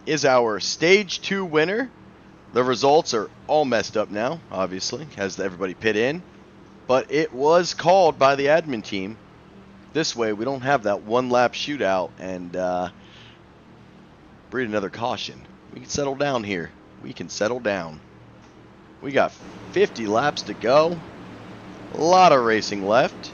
is our Stage 2 winner. The results are all messed up now, obviously, has everybody pit in. But it was called by the admin team. This way, we don't have that one-lap shootout and breed another caution. We can settle down here. We can settle down. We got 50 laps to go. A lot of racing left.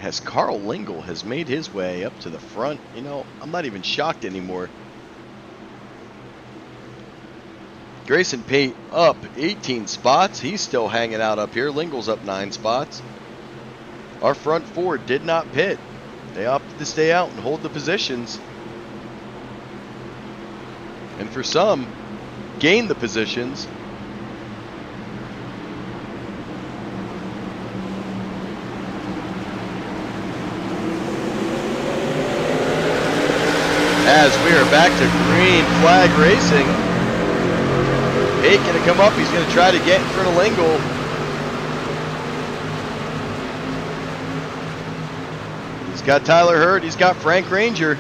As Carl Lingle has made his way up to the front, you know, I'm not even shocked anymore. Grayson Pate up 18 spots. He's still hanging out up here. Lingle's up 9 spots. Our front four did not pit. They opted to stay out and hold the positions. And for some, gain the positions. As we are back to green flag racing. Pate going to come up. He's going to try to get in front of Lingle. He's got Tyler Hurd. He's got Frank Ranger.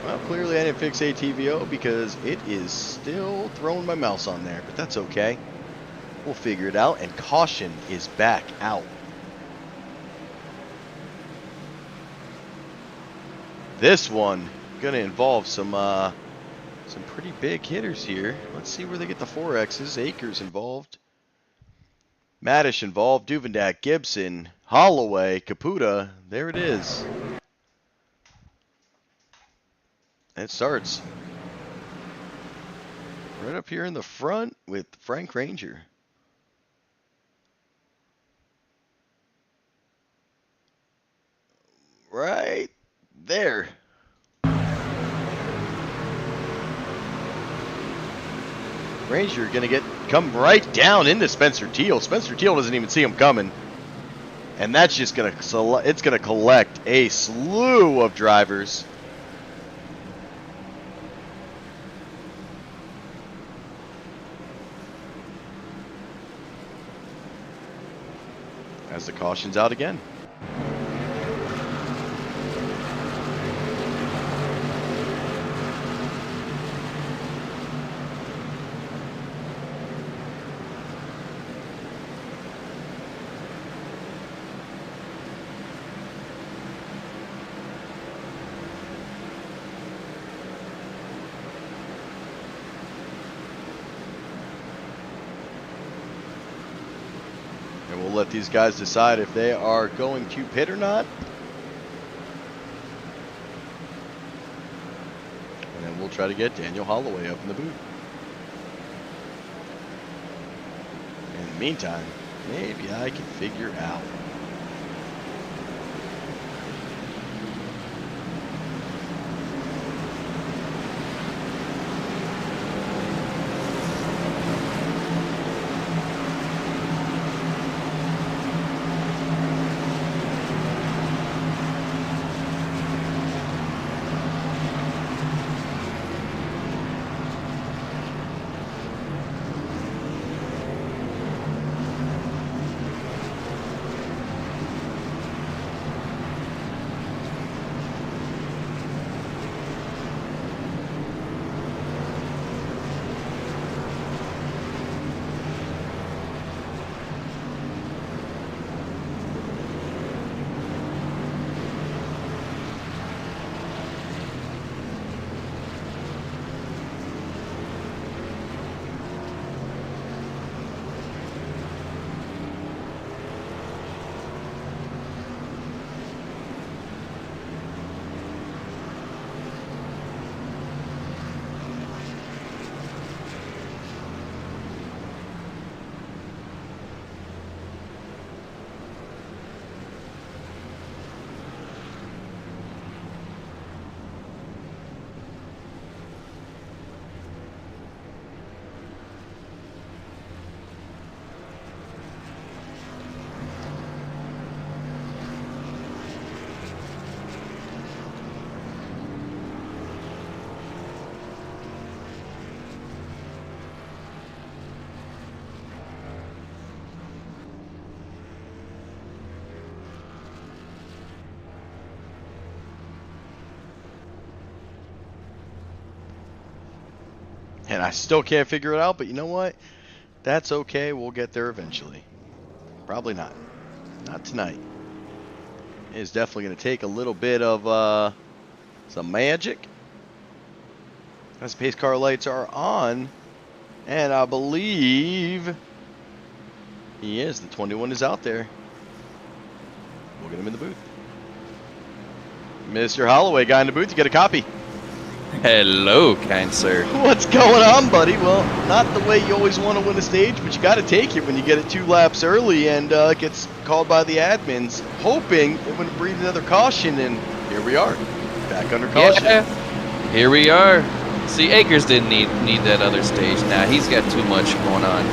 Well, clearly I didn't fix ATVO because it is still throwing my mouse on there. But that's okay. We'll figure it out. And caution is back out. This one going to involve some pretty big hitters here. Let's see where they get the 4Xs. Akers involved. Maddish involved. Duvendak, Gibson, Holloway, Caputa. There it is. And it starts right up here in the front with Frank Ranger. Right there. Ranger gonna come right down into Spencer Teal. Spencer Teal doesn't even see him coming, and that's just gonna collect a slew of drivers. As the caution's out again. And we'll let these guys decide if they are going to pit or not. And then we'll try to get Daniel Holloway up in the boot. In the meantime, maybe I can figure out. And I still can't figure it out, but you know what? That's okay. We'll get there eventually. Probably not. Not tonight. It's definitely going to take a little bit of some magic. As pace car lights are on. And I believe he is. The 21 is out there. We'll get him in the booth. Mr. Holloway, guy in the booth, you get a copy. Hello, kind sir. What's going on, buddy? Well, not the way you always want to win a stage, but you got to take it when you get it 2 laps early and it gets called by the admins, hoping it wouldn't breed another caution, and here we are, back under caution. Yeah, here we are. See, Akers didn't need that other stage. Now he's got too much going on,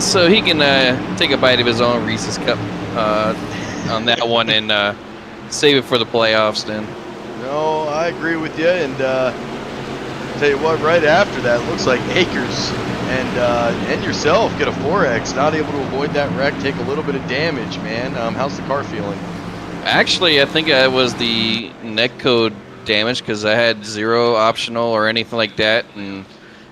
so he can take a bite of his own Reese's cup on that one and save it for the playoffs then. No, I agree with you, and tell you what, right after that, looks like Akers and yourself get a 4X, not able to avoid that wreck, take a little bit of damage, man. How's the car feeling? Actually, I think I was the netcode damage because I had 0 optional or anything like that, and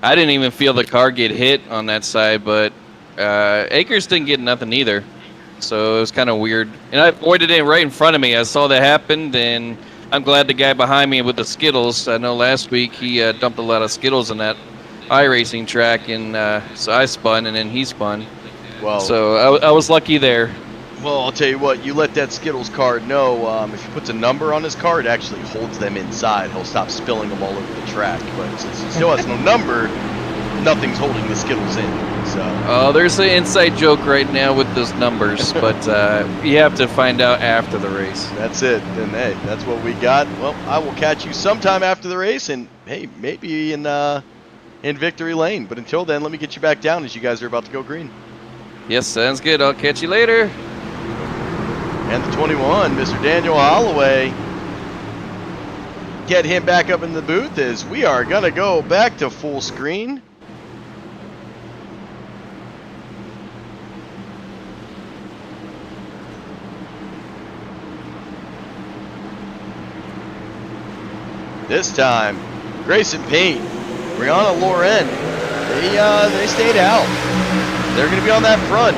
I didn't even feel the car get hit on that side, but Akers didn't get nothing either, so it was kind of weird. And I avoided it right in front of me. I saw that happen, and I'm glad the guy behind me with the Skittles, I know last week he dumped a lot of Skittles on that iRacing track, and so I spun, and then he spun. Well, so I was lucky there. Well, I'll tell you what, you let that Skittles card know, if he puts a number on his car, it actually holds them inside. He'll stop spilling them all over the track, but since he still has no number, nothing's holding the Skittles in. So. There's an inside joke right now with those numbers, but you have to find out after the race. That's it. Then, hey, that's what we got. Well, I will catch you sometime after the race, and, hey, maybe in victory lane. But until then, let me get you back down as you guys are about to go green. Yes, sounds good. I'll catch you later. And the 21, Mr. Daniel Holloway. Get him back up in the booth as we are going to go back to full screen. This time, Grayson Payne, Brianna Loren, they stayed out. They're going to be on that front,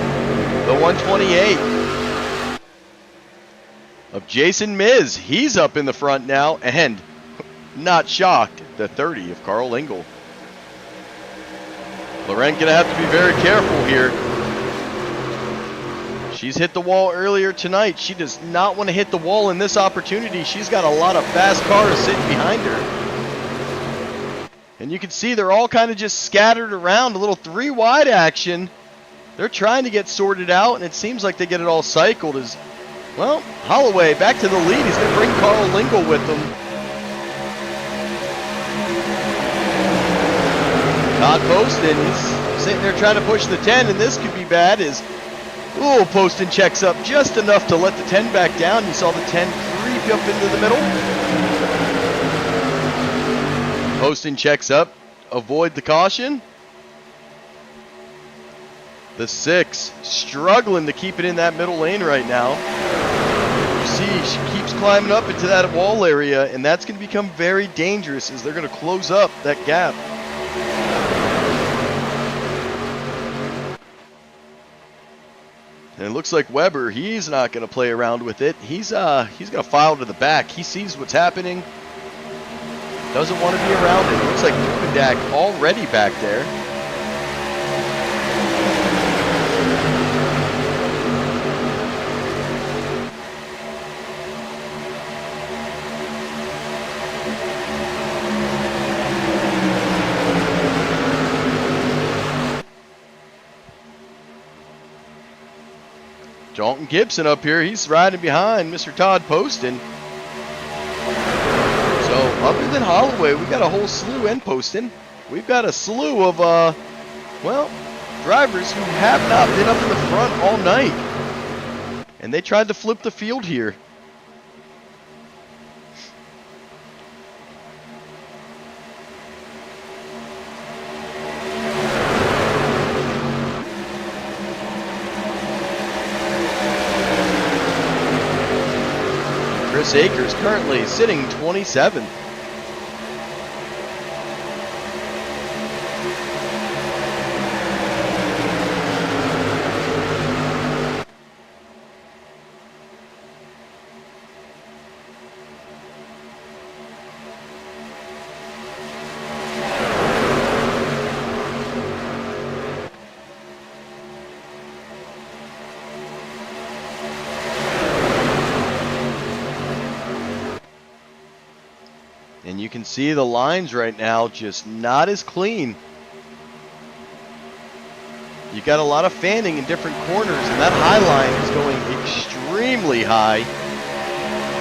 the 128 of Jason Miz. He's up in the front now, and not shocked, the 30 of Carl Engel. Loren going to have to be very careful here. She's hit the wall earlier tonight. She does not want to hit the wall in this opportunity. She's got a lot of fast cars sitting behind her. And you can see they're all kind of just scattered around, a little 3-wide action. They're trying to get sorted out, and it seems like they get it all cycled as, well, Holloway back to the lead. He's going to bring Carl Lingle with him. Todd Poston, he's sitting there trying to push the 10, and this could be bad as, ooh, Poston checks up just enough to let the 10 back down. You saw the 10 creep up into the middle. Poston checks up, avoid the caution. The 6 struggling to keep it in that middle lane right now. You see, she keeps climbing up into that wall area, and that's going to become very dangerous as they're going to close up that gap. And it looks like Weber, he's not going to play around with it. He's going to file to the back. He sees what's happening. Doesn't want to be around it. Looks like Kupendak already back there. Dalton Gibson up here, he's riding behind Mr. Todd Poston. So other than Holloway, we got a whole slew, and Poston, we've got a slew of, well, drivers who have not been up in the front all night. And they tried to flip the field here. Chris Akers currently sitting 27th. And you can see the lines right now just not as clean. You got a lot of fanning in different corners, and that high line is going extremely high.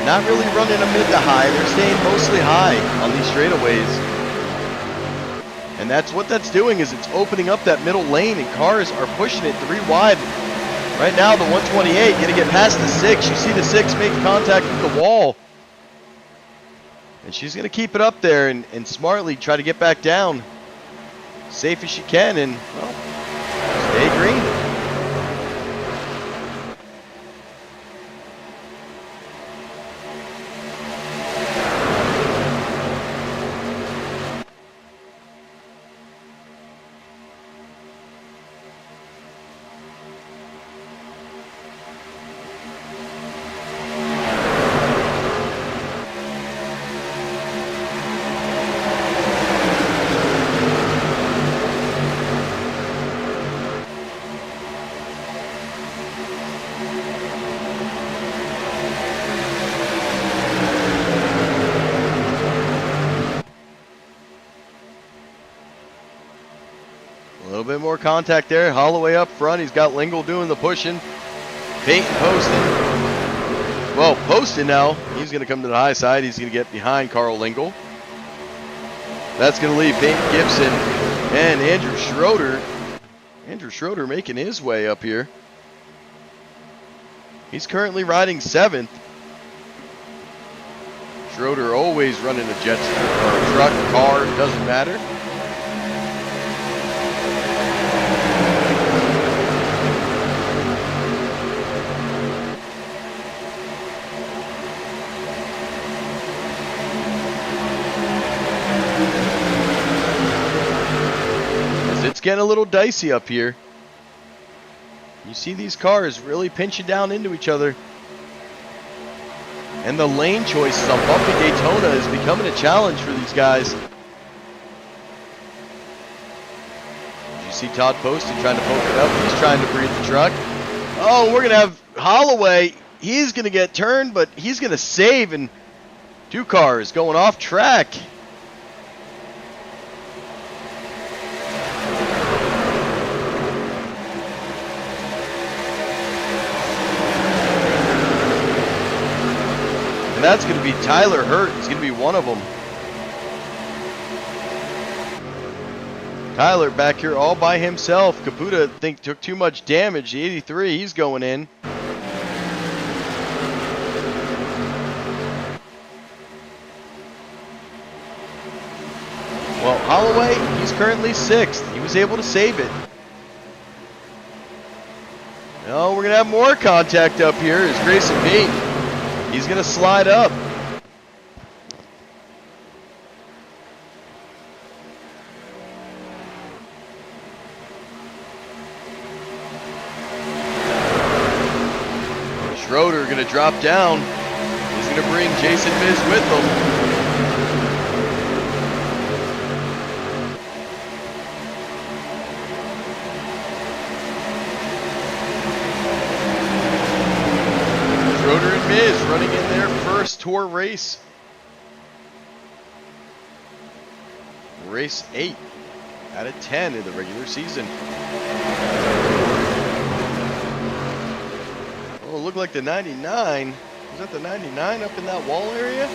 Not really running a mid to high. They're staying mostly high on these straightaways. And that's what that's doing, is it's opening up that middle lane, and cars are pushing it 3 wide. Right now, the 128 going to get past the 6. You see the 6 make contact with the wall. And she's going to keep it up there and smartly try to get back down. Safe as she can, and, well, stay green. A little bit more contact there. Holloway up front. He's got Lingle doing the pushing. Peyton posting. Well, posting now. He's going to come to the high side. He's going to get behind Carl Lingle. That's going to leave Peyton Gibson and Andrew Schroeder. Andrew Schroeder making his way up here. He's currently riding 7th. Schroeder always running a jet or a truck, car, doesn't matter. It's getting a little dicey up here. You see these cars really pinching down into each other. And the lane choices on bumpy Daytona is becoming a challenge for these guys. You see Todd Poston trying to poke it up. He's trying to breathe the truck. Oh, we're going to have Holloway. He's going to get turned, but he's going to save. And 2 cars going off track. And that's going to be Tyler Hurt. He's going to be one of them. Tyler back here all by himself. Caputa, I think, took too much damage. The 83, he's going in. Well, Holloway, he's currently 6th. He was able to save it. No, we're going to have more contact up here as Grayson Payton. He's going to slide up. Schroeder going to drop down. He's going to bring Jason Miz with him. Schroeder and Miz running in their first tour race. Race 8 out of 10 in the regular season. Oh, it looked like the 99. Is that the 99 up in that wall area?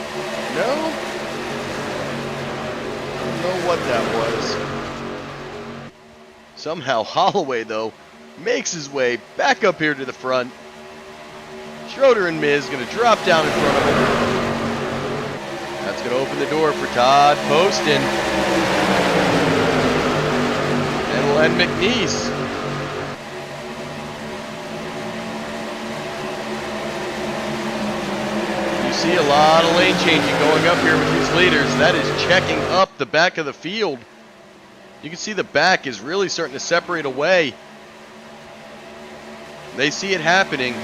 No? I don't know what that was. Somehow Holloway, though, makes his way back up here to the front. Schroeder and Miz going to drop down in front of him. That's going to open the door for Todd Poston. And Len McNeese. You see a lot of lane changing going up here with these leaders. That is checking up the back of the field. You can see the back is really starting to separate away. They see it happening.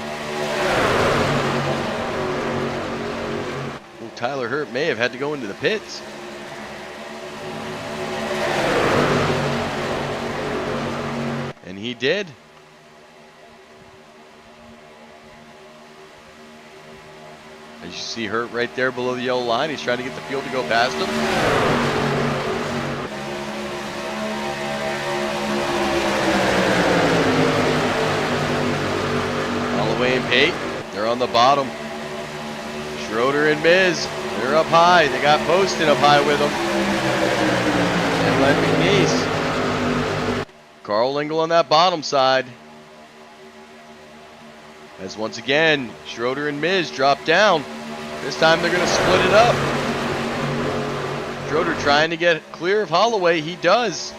Tyler Hurt may have had to go into the pits. And he did. As you see Hurt right there below the yellow line. He's trying to get the field to go past him. Holloway and Pate, they're on the bottom. Schroeder and Miz, they're up high. They got Poston up high with them. And Len McNeese. Carl Lingle on that bottom side. As once again, Schroeder and Miz drop down. This time they're going to split it up. Schroeder trying to get clear of Holloway. He does.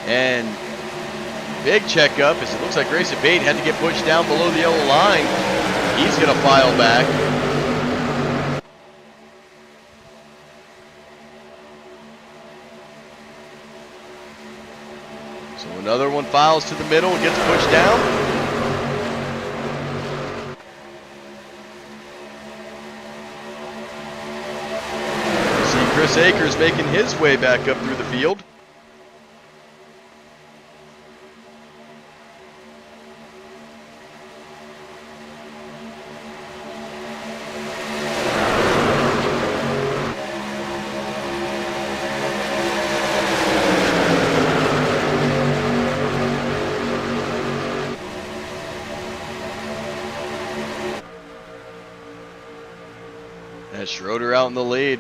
And big checkup as it looks like Grayson Pate had to get pushed down below the yellow line. He's going to file back. So another one files to the middle and gets pushed down. You see Chris Akers making his way back up through the field. That's Schroeder out in the lead.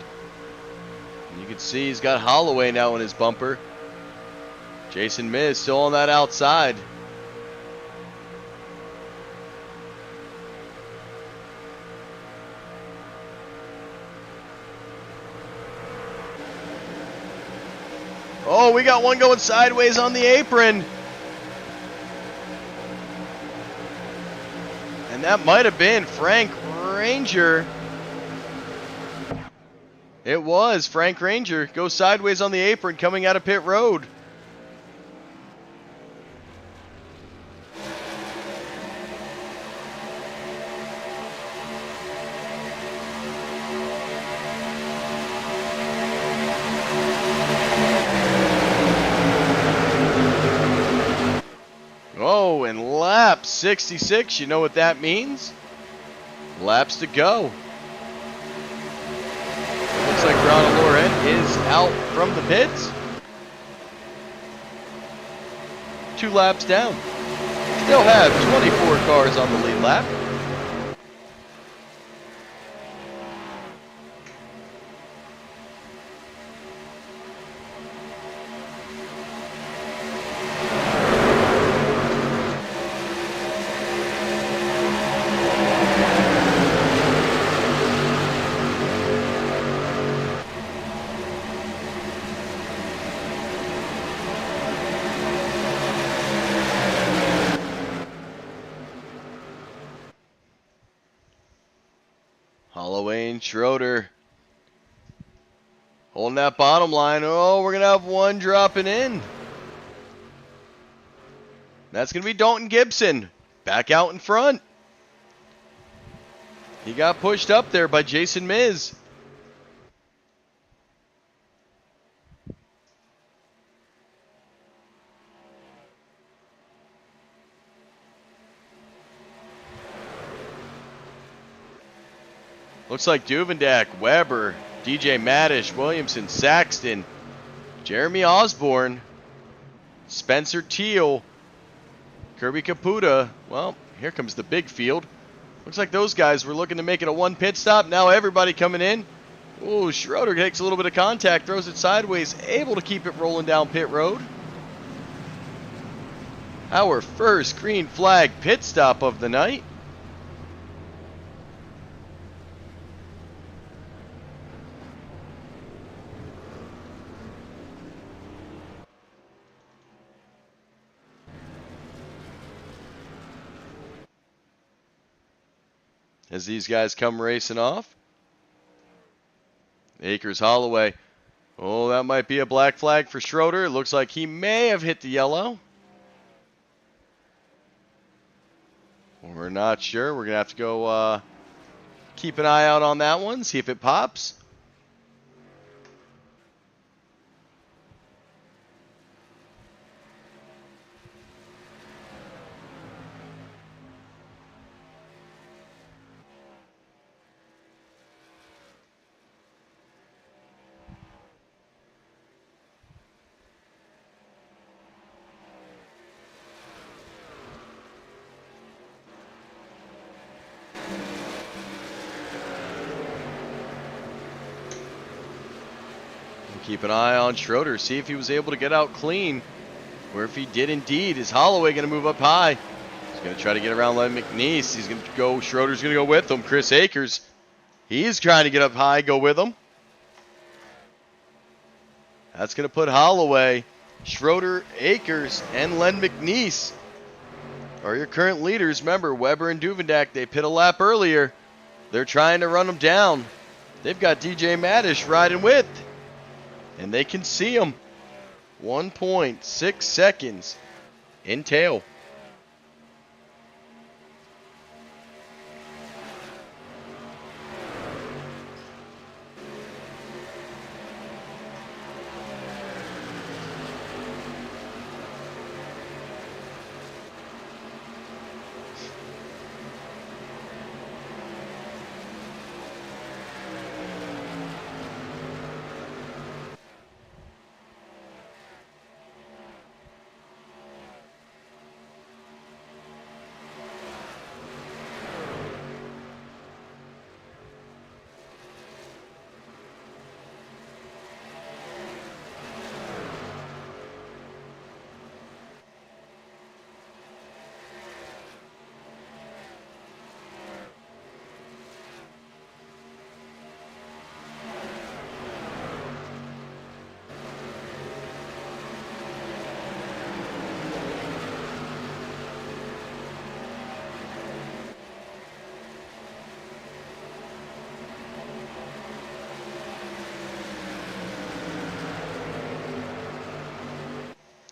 And you can see he's got Holloway now in his bumper. Jason Miz still on that outside. Oh, we got one going sideways on the apron. And that might have been Frank Ranger. It was Frank Ranger. Goes sideways on the apron coming out of pit road. Oh, and lap 66. You know what that means? Laps to go. Looks like Ronald Laurent is out from the pits. 2 laps down. Still have 24 cars on the lead lap. Holloway and Schroeder holding that bottom line. Oh, we're going to have one dropping in. That's going to be Dalton Gibson back out in front. He got pushed up there by Jason Miz. Looks like Duvendak, Weber, DJ Maddish, Williamson, Saxton, Jeremy Osborne, Spencer Teal, Kirby Caputa. Well, here comes the big field. Looks like those guys were looking to make it a 1 pit stop. Now everybody coming in. Ooh, Schroeder takes a little bit of contact, throws it sideways, able to keep it rolling down pit road. Our first green flag pit stop of the night. As these guys come racing off. Akers Holloway. Oh, that might be a black flag for Schroeder. It looks like he may have hit the yellow. We're not sure. We're going to have to go keep an eye out on that one, see if it pops. Keep an eye on Schroeder, see if he was able to get out clean, or if he did indeed. Is Holloway going to move up high? He's going to try to get around Len McNeese. He's going to go, Schroeder's going to go with him. Chris Akers, he's trying to get up high, go with him. That's going to put Holloway, Schroeder, Akers, and Len McNeese are your current leaders. Remember, Weber and Duvendak, they pit a lap earlier. They're trying to run them down. They've got DJ Madish riding with. And they can see him. 1.6 seconds in tail.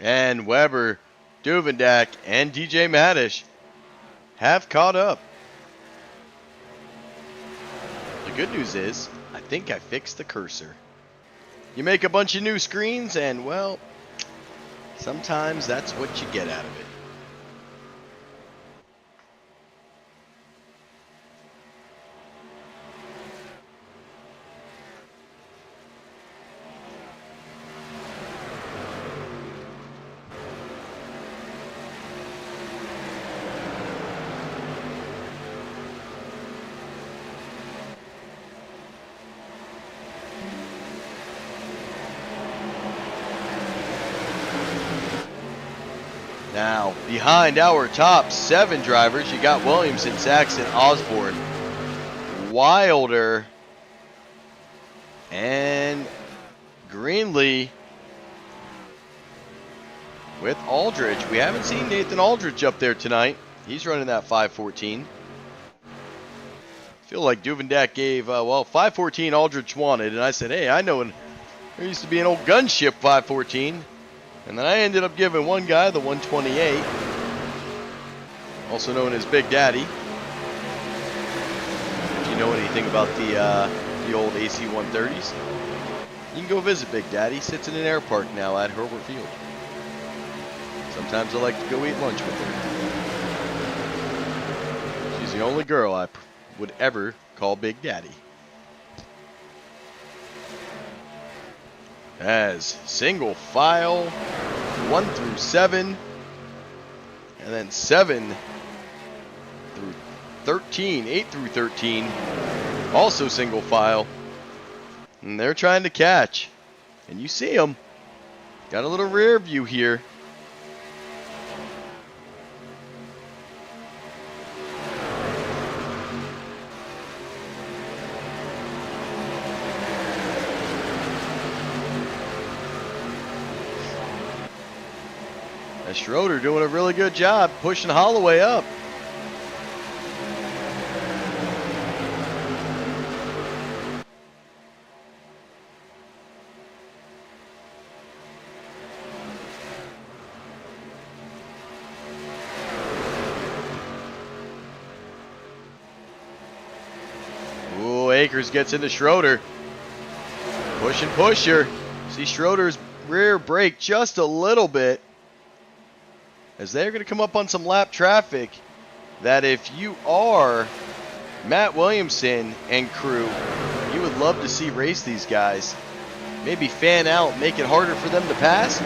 And Weber, Duvendak, and DJ Madish have caught up. The good news is, I think I fixed the cursor. You make a bunch of new screens and, well, sometimes that's what you get out of it. Now, behind our top 7 drivers, you got Williamson, Saxon, Osborne, Wilder, and Greenlee with Aldridge. We haven't seen Nathan Aldridge up there tonight. He's running that 514. Feel like Duvendak gave, 514 Aldridge wanted, and I said, hey, I know there used to be an old gunship 514. And then I ended up giving one guy the 128, also known as Big Daddy. If you know anything about the old AC 130s, you can go visit Big Daddy. Sits in an air park now at Herbert Field. Sometimes I like to go eat lunch with her. She's the only girl I would ever call Big Daddy. As single file 1 through 7, and then 7 through 13, 8 through 13, also single file, and they're trying to catch, and you see them, got a little rear view here. And Schroeder doing a really good job pushing Holloway up. Akers gets into Schroeder. Push and pusher. See Schroeder's rear brake just a little bit, as they're going to come up on some lap traffic that if you are Matt Williamson and crew, you would love to see race these guys. Maybe fan out, make it harder for them to pass.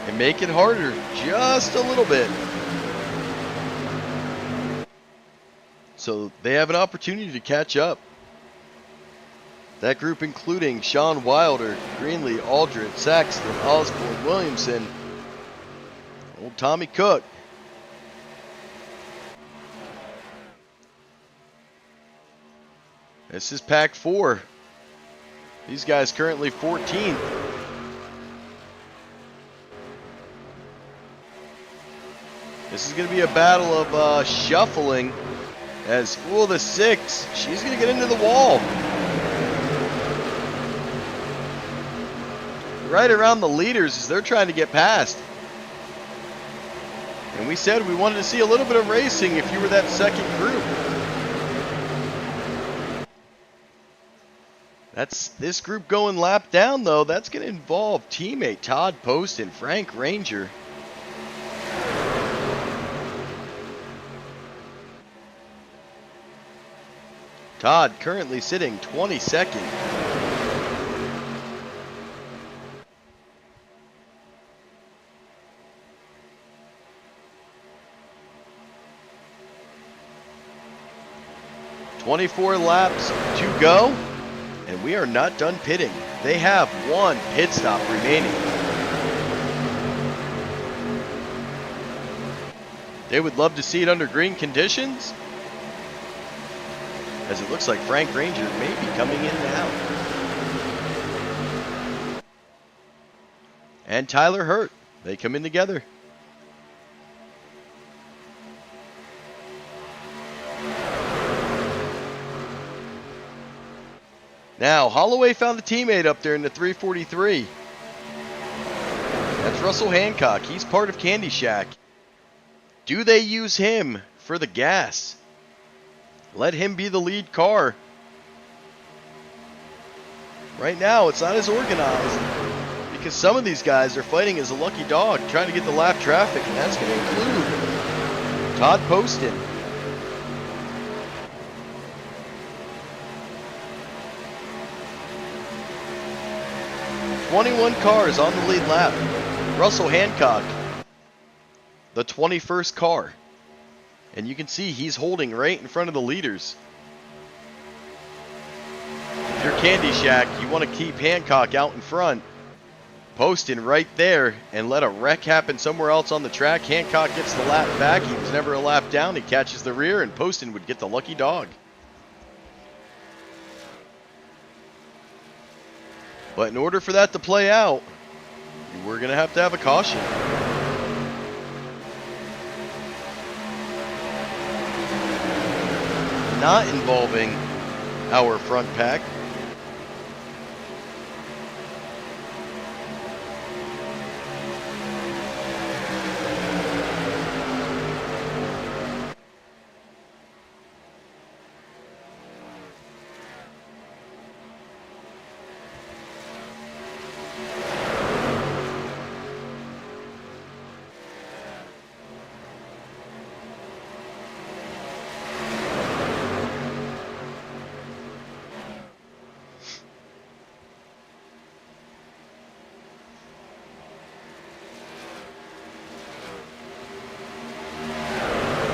And make it harder just a little bit. So they have an opportunity to catch up. That group including Sean Wilder, Greenlee, Aldred, Saxton, Osborne, Williamson, old Tommy Cook. This is Pack 4. These guys currently 14th. This is going to be a battle of shuffling as, the 6, she's going to get into the wall. Right around the leaders as they're trying to get past. And we said we wanted to see a little bit of racing if you were that second group. That's this group going lap down, though. That's going to involve teammate Todd Post and Frank Ranger. Todd currently sitting 22nd. "24 laps to go, and we are not done pitting. They have one pit stop remaining. They would love to see it under green conditions, as it looks like Frank Ranger may be coming in now. And Tyler Hurt, they come in together. Now, Holloway found a teammate up there in the 343. That's Russell Hancock. He's part of Candy Shack. Do they use him for the gas? Let him be the lead car. Right now, it's not as organized because some of these guys are fighting as a lucky dog, trying to get the lap traffic, and that's going to include Todd Poston. "21 cars on the lead lap. Russell Hancock, the 21st car. And you can see he's holding right in front of the leaders. If you're Candy Shack, you want to keep Hancock out in front, Poston right there, and let a wreck happen somewhere else on the track. Hancock gets the lap back. He was never a lap down. He catches the rear, and Poston would get the lucky dog. But in order for that to play out, we're going to have a caution. Not involving our front pack.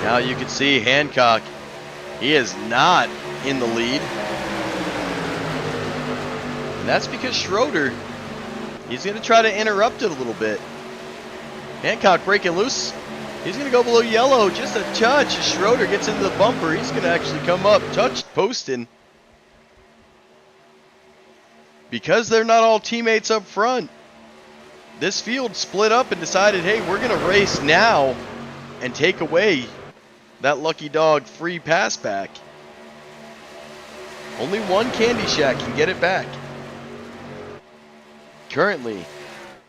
Now you can see Hancock, he is not in the lead. And that's because Schroeder, he's going to try to interrupt it a little bit. Hancock breaking loose. He's going to go below yellow just a touch. Schroeder gets into the bumper. He's going to actually come up, touch Poston. Because they're not all teammates up front, this field split up and decided, hey, we're going to race now and take away that lucky dog free pass back. Only one Candy Shack can get it back. Currently,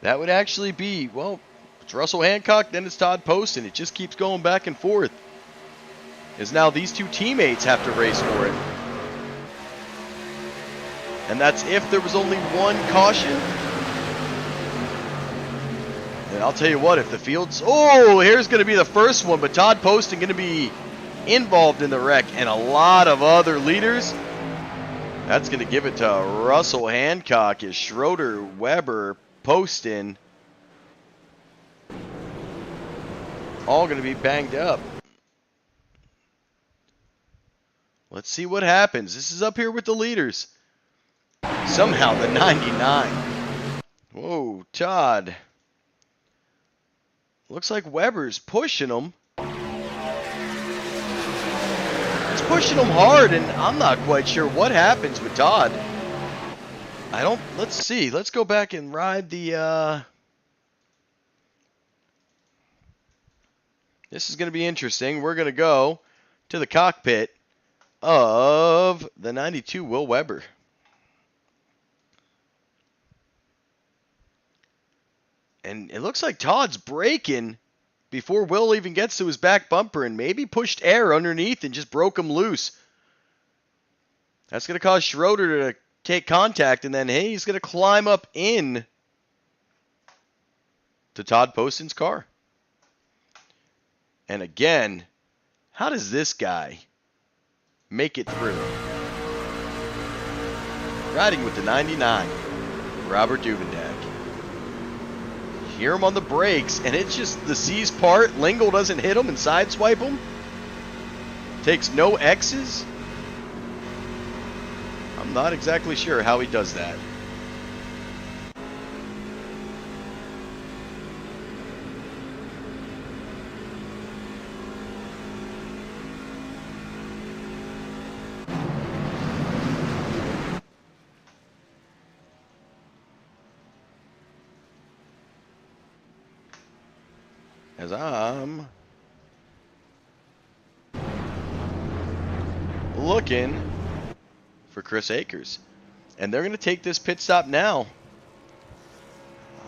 that would actually be, well, It's Russell Hancock, then it's Todd Poston. It just keeps going back and forth. As now these two teammates have to race for it. And that's if there was only one caution. And I'll tell you what, if the field's... Oh, here's going to be the first one, but Todd Poston going to be involved in the wreck, and a lot of other leaders. That's going to give it to Russell Hancock as Schroeder, Weber, Poston, all going to be banged up. Let's see what happens. This is up here with the leaders. Somehow the 99. Whoa, Todd. Looks like Weber's pushing him. It's pushing him hard, and I'm not quite sure what happens with Todd. Let's see. Let's go back and ride the, This is going to be interesting. We're going to go to the cockpit of the 92 Will Weber. And it looks like Todd's braking before Will even gets to his back bumper and maybe pushed air underneath and just broke him loose. That's going to cause Schroeder to take contact, and then he's going to climb up in to Todd Poston's car. And again, how does this guy make it through? Riding with the 99, Robert Duvendag. Hear him on the brakes, and it's just the C's part. Lingle doesn't hit him and sideswipe him. Takes no X's. I'm not exactly sure how he does that. As I'm looking for Chris Akers. And they're going to take this pit stop now.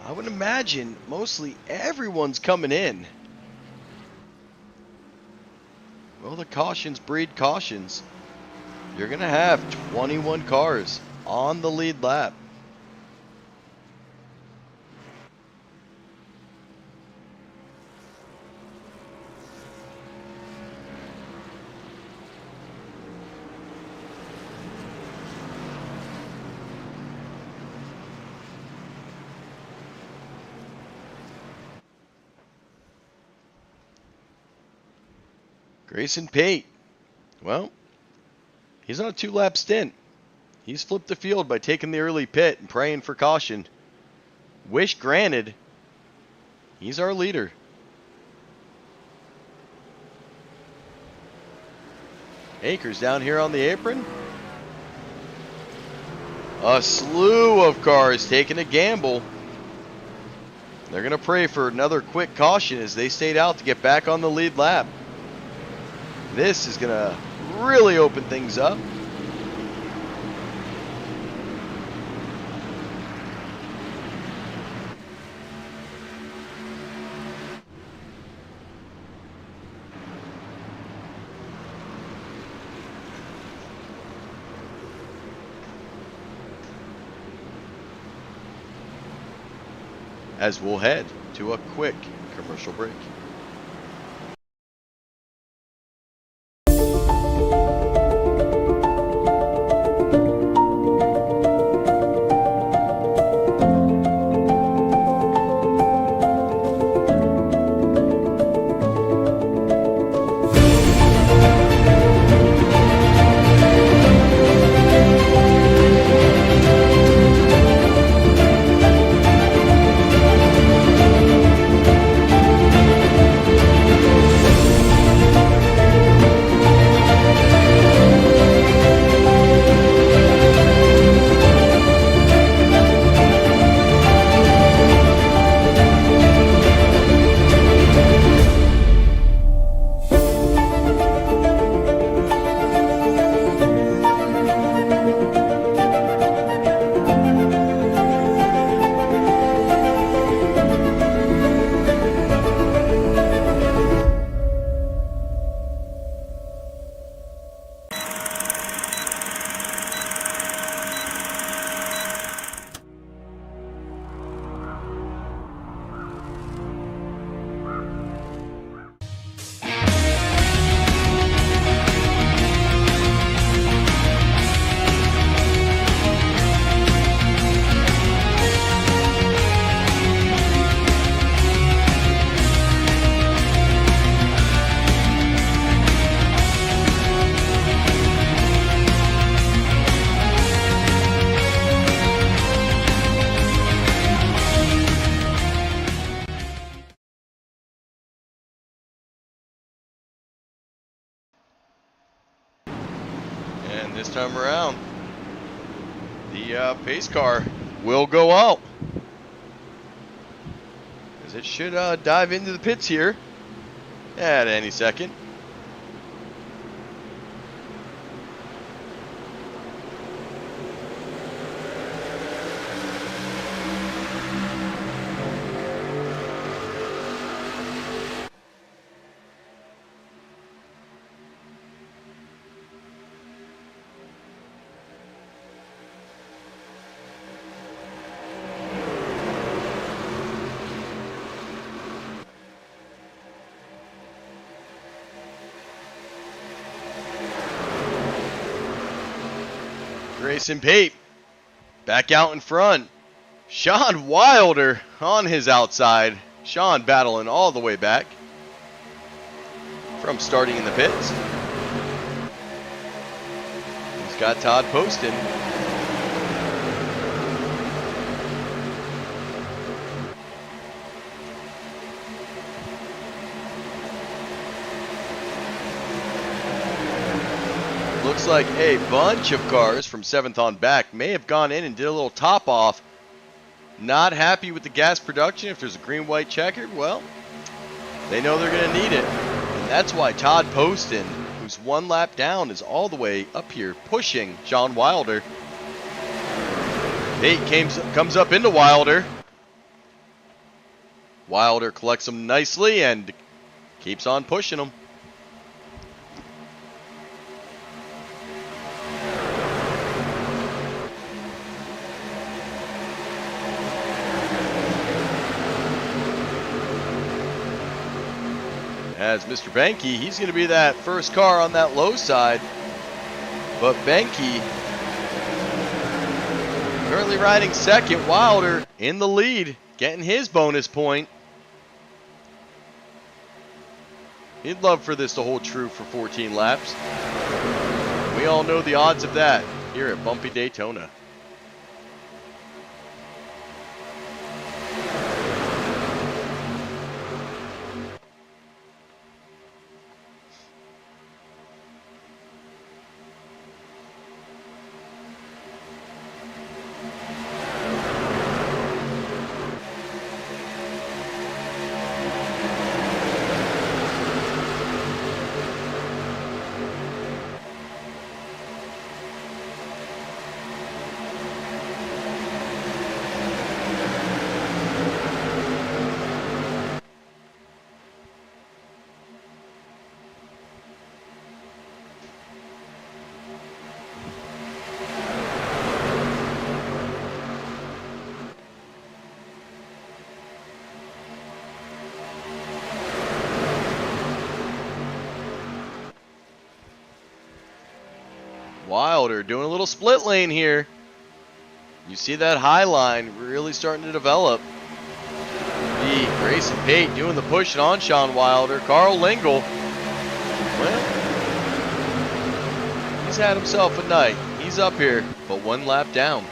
I would imagine mostly everyone's coming in. Well, the cautions breed cautions. You're going to have 21 cars on the lead lap. Grayson Pate, well, he's on a 2-lap stint. He's flipped the field by taking the early pit and praying for caution. Wish granted. He's our leader. Akers down here on the apron. A slew of cars taking a gamble. They're going to pray for another quick caution as they stayed out to get back on the lead lap. This is going to really open things up. As we'll head to a quick commercial break. And this time around, the pace car will go out. As it should dive into the pits here at any second. Grayson Pate back out in front. Sean Wilder on his outside. Sean battling all the way back from starting in the pits. He's got Todd Poston. Looks like a bunch of cars from 7th on back may have gone in and did a little top off. Not happy with the gas production. If there's a green-white checkered, well, they know they're going to need it. And that's why Todd Poston, who's 1 lap down, is all the way up here pushing Sean Wilder. Pate comes up into Wilder. Wilder collects him nicely and keeps on pushing him. As Mr. Benke, he's going to be that first car on that low side. But Benke currently riding second. Wilder in the lead, getting his bonus point. He'd love for this to hold true for 14 laps. We all know the odds of that here at Bumpy Daytona. Wilder doing a little split lane here. You see that high line really starting to develop. Grayson Pate doing the pushing on Sean Wilder. Carl Lingle, well, he's had himself a night. He's up here, but 1 lap down.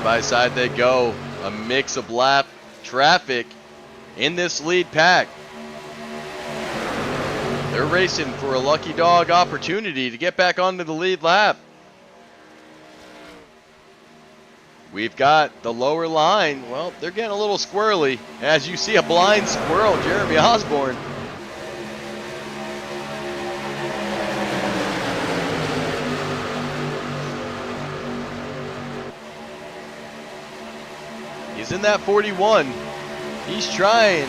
By side they go. A mix of lap traffic in this lead pack. They're racing for a lucky dog opportunity to get back onto the lead lap. We've got the lower line. Well, they're getting a little squirrely. As you see a blind squirrel, Jeremy Osborne. He's in that 41. He's trying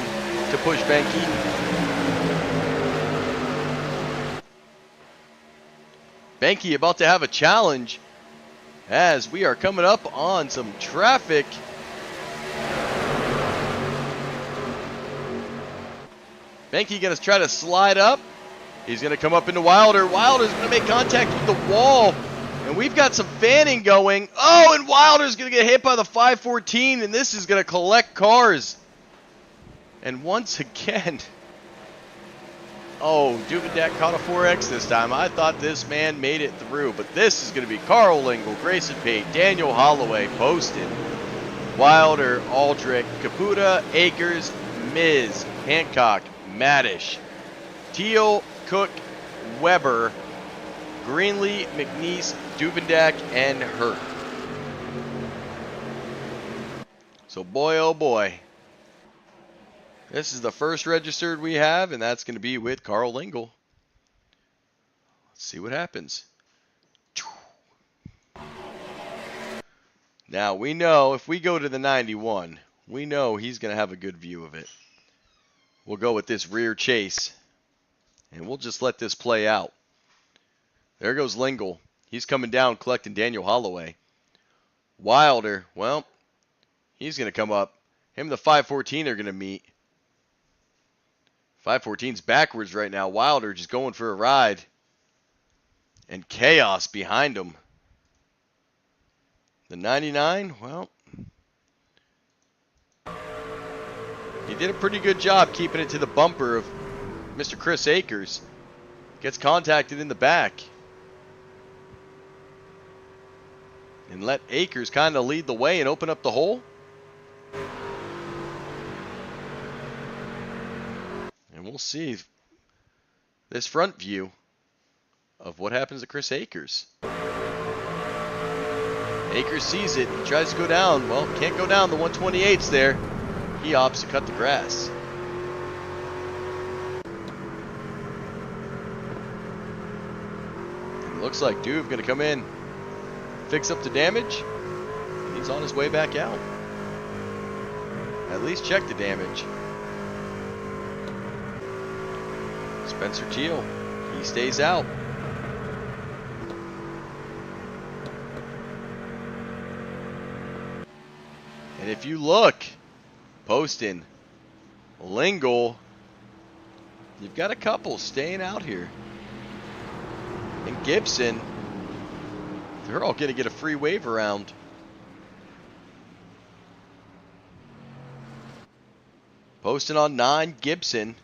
to push Benke. Benke about to have a challenge as we are coming up on some traffic. Benke going to try to slide up. He's going to come up into Wilder. Wilder's going to make contact with the wall. And we've got some fanning going. Oh, and Wilder's going to get hit by the 514, and this is going to collect cars. And once again, Oh, Duvendak caught a 4X this time. I thought this man made it through, but this is going to be Carl Lingle, Grayson Pate, Daniel Holloway, Poston, Wilder, Aldrich, Caputa, Akers, Miz, Hancock, Maddish, Teal, Cook, Weber, Greenlee, McNeese, Duvendak, and Hurt. So boy, oh boy. This is the first registered we have, and that's going to be with Carl Lingle. Let's see what happens. Now, we know if we go to the 91, we know he's going to have a good view of it. We'll go with this rear chase, and we'll just let this play out. There goes Lingle. He's coming down collecting Daniel Holloway. Wilder, well, he's going to come up. Him and the 514 are going to meet. 514's backwards right now. Wilder just going for a ride. And chaos behind him. The 99, well, he did a pretty good job keeping it to the bumper of Mr. Chris Akers. Gets contacted in the back. And let Akers kind of lead the way and open up the hole. And we'll see this front view of what happens to Chris Akers. Akers sees it. He tries to go down. Well, can't go down. The 128's there. He opts to cut the grass. It looks like Duve going to come in, fix up the damage. He's on his way back out. At least check the damage. Spencer Teal, he stays out. And if you look, Poston, Lingle, you've got a couple staying out here. And Gibson, they're all going to get a free wave around. Poston on 9, Gibson.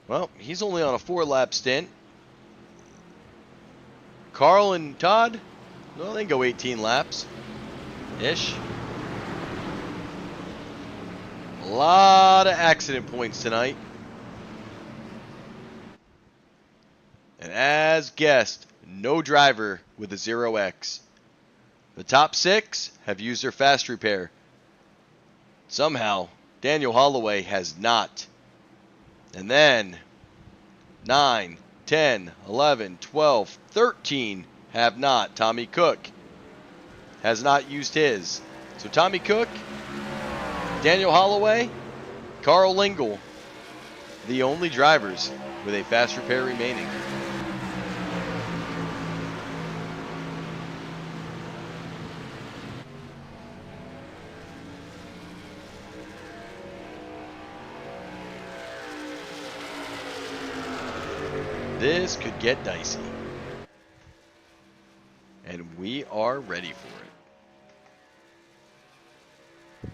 Well, he's only on a 4-lap stint. Carl and Todd, well, they can go 18 laps-ish. A lot of accident points tonight. And as guessed, no driver with a 0X. The top 6 have used their fast repair. Somehow, Daniel Holloway has not. And then 9, 10, 11, 12, 13 have not. Tommy Cook has not used his. So Tommy Cook, Daniel Holloway, Carl Lingle, the only drivers with a fast repair remaining. This could get dicey. And we are ready for it.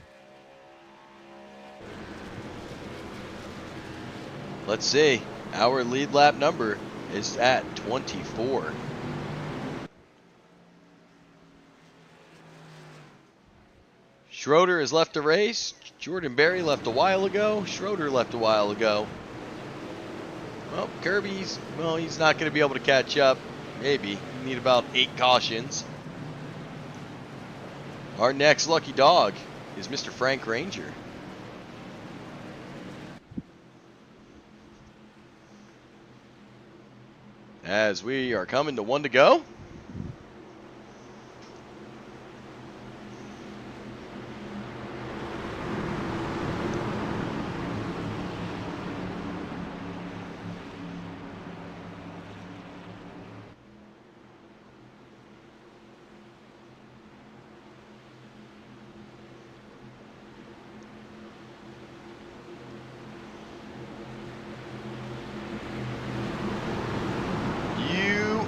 Let's see. Our lead lap number is at 24. Schroeder has left the race. Jordan Berry left a while ago. Schroeder left a while ago. Well, Kirby's, well, he's not going to be able to catch up. Maybe. You need about 8 cautions. Our next lucky dog is Mr. Frank Ranger. As we are coming to 1 to go.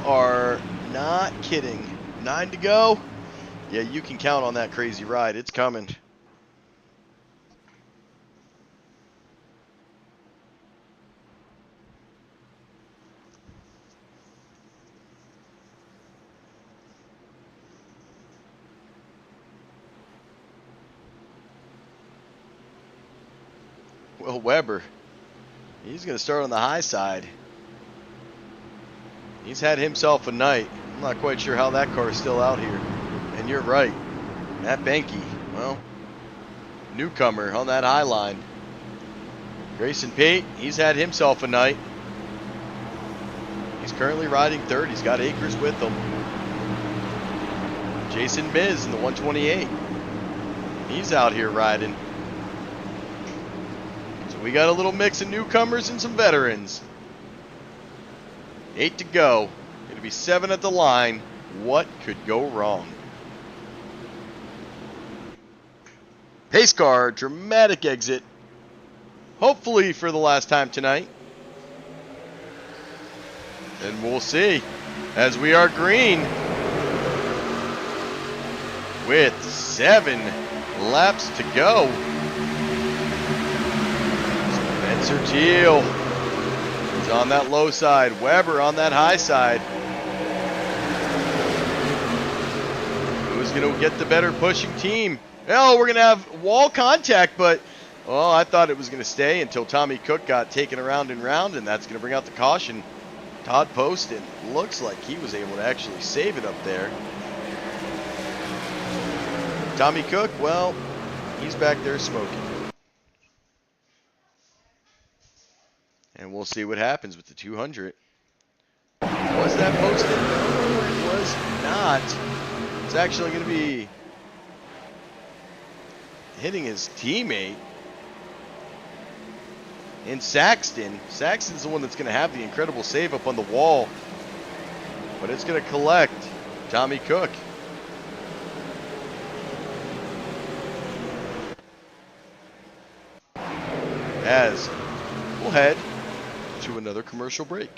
Are not kidding. 9 to go. Yeah, you can count on that crazy ride. It's coming. Will Weber, he's going to start on the high side. He's had himself a night. I'm not quite sure how that car is still out here. And you're right. Matt Benke, well, newcomer on that high line. Grayson Pate, he's had himself a night. He's currently riding third. He's got Akers with him. Jason Miz in the 128. He's out here riding. So we got a little mix of newcomers and some veterans. 8 to go. It'll be 7 at the line. What could go wrong? Pace car, dramatic exit. Hopefully for the last time tonight. And we'll see. As we are green. With 7 laps to go. Spencer Teal is on that low side. Weber on that high side. Who's going to get the better pushing team? Oh, we're going to have wall contact, but well, I thought it was going to stay until Tommy Cook got taken around and round, and that's going to bring out the caution. Todd Poston looks like he was able to actually save it up there. Tommy Cook, well, he's back there smoking. And we'll see what happens with the 200. Was that Poston? No, it was not. It's actually going to be hitting his teammate in Saxton. Saxton's the one that's going to have the incredible save up on the wall. But it's going to collect Tommy Cook. As we'll head to another commercial break.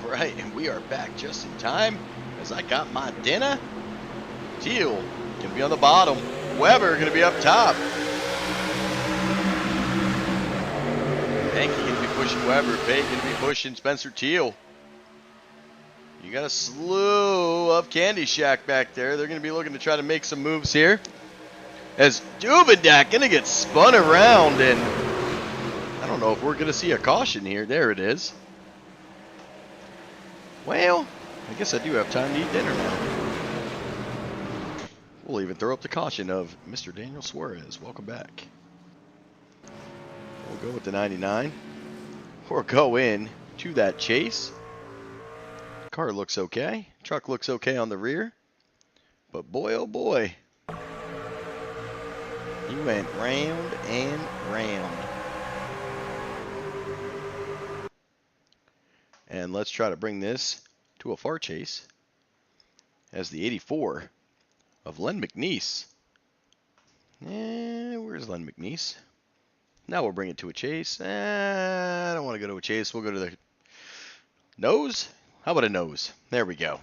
right, and we are back just in time as I got my dinner. Teal going to be on the bottom. Weber going to be up top. Banky going to be pushing Weber. Pate going to be pushing Spencer Teal. You got a slew of Candy Shack back there. They're going to be looking to try to make some moves here. As Duvendak going to get spun around, and I don't know if we're going to see a caution here. There it is. Well, I guess I do have time to eat dinner now. We'll even throw up the caution of Mr. Daniel Suarez. Welcome back. We'll go with the 99. Or go in to that chase. Car looks okay. Truck looks okay on the rear. But boy, oh boy. He went round and round. And let's try to bring this to a far chase as the 84 of Len McNeese. Where's Len McNeese? Now we'll bring it to a chase. I don't want to go to a chase. We'll go to the nose. How about a nose? There we go.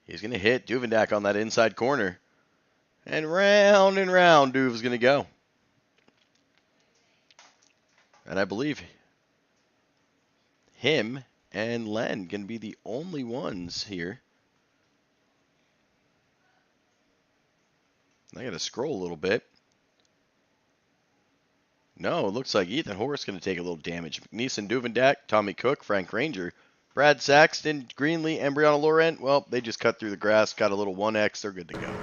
He's going to hit Duvendak on that inside corner. And round Duve's going to go. And I believe him and Len can be the only ones here. I got to scroll a little bit. No, it looks like Ethan Horst going to take a little damage. McNeese and Duvendak, Tommy Cook, Frank Ranger, Brad Saxton, Greenlee, and Brianna Laurent. Well, they just cut through the grass, got a little 1X. They're good to go.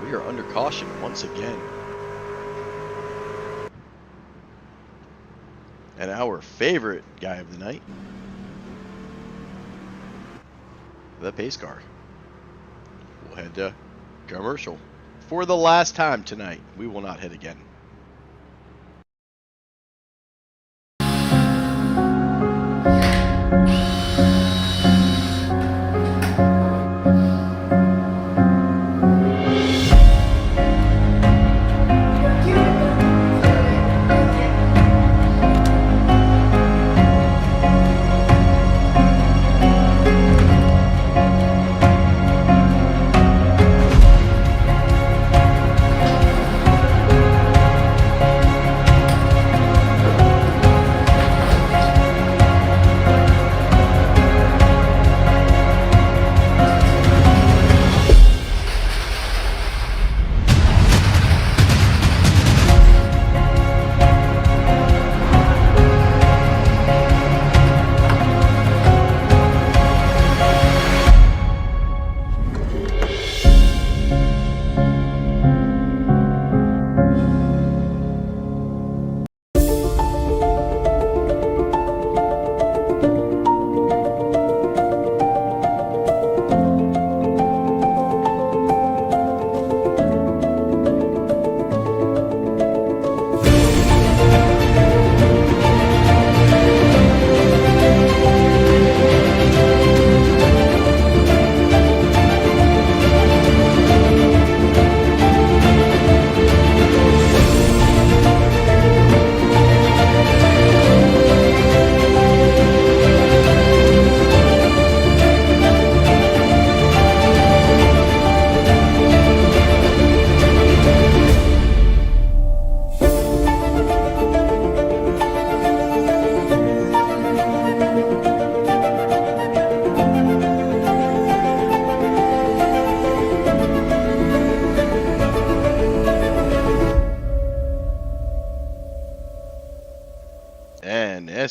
We are under caution once again. And our favorite guy of the night, the pace car. We'll head to commercial. For the last time tonight, we will not hit again.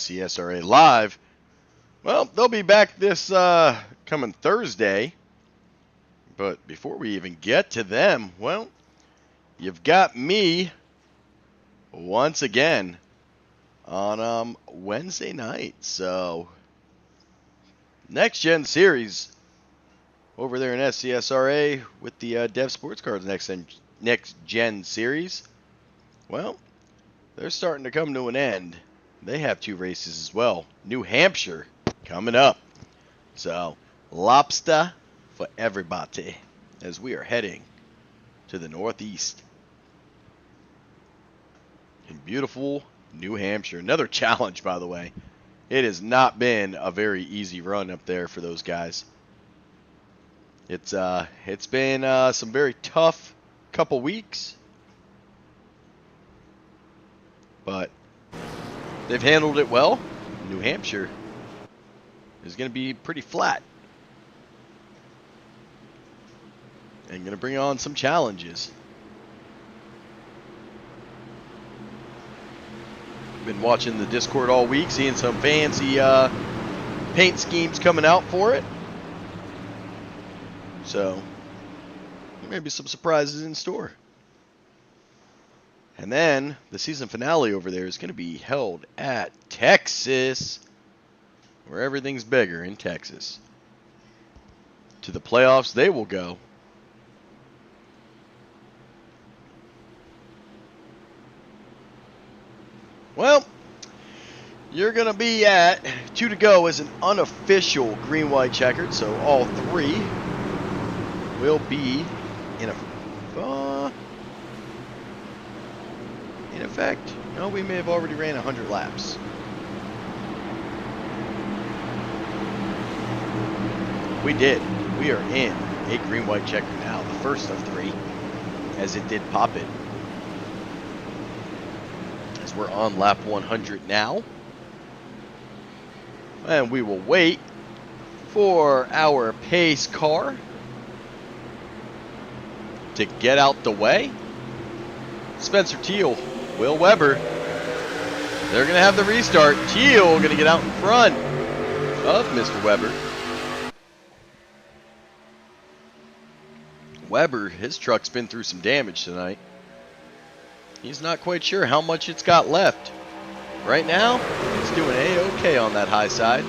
ASR Live. Well, they'll be back this coming Thursday. But before we even get to them, well, you've got me once again on Wednesday night. So, Next Gen Series over there in SCSRA with the Dev Sports Cards Next Gen Series. Well, they're starting to come to an end. They have 2 races as well. New Hampshire coming up. So, lobster for everybody as we are heading to the Northeast. In beautiful New Hampshire. Another challenge, by the way. It has not been a very easy run up there for those guys. It's been some very tough couple weeks, but they've handled it well. New Hampshire is going to be pretty flat and going to bring on some challenges. Been watching the Discord all week, seeing some fancy paint schemes coming out for it. So, there may be some surprises in store. And then, the season finale over there is going to be held at Texas, where everything's bigger in Texas. To the playoffs they will go. Well, you're going to be at 2 to go as an unofficial green-white checkered, so all 3 will be in effect. No, we may have already ran 100 laps. We did. We are in a green-white checker now, the first of 3, as it did pop it. As we're on lap 100 now. And we will wait for our pace car to get out the way. Spencer Teal, Will Weber, they're going to have the restart. Teal going to get out in front of Mr. Weber. Weber, his truck's been through some damage tonight. He's not quite sure how much it's got left. Right now, it's doing A-OK on that high side.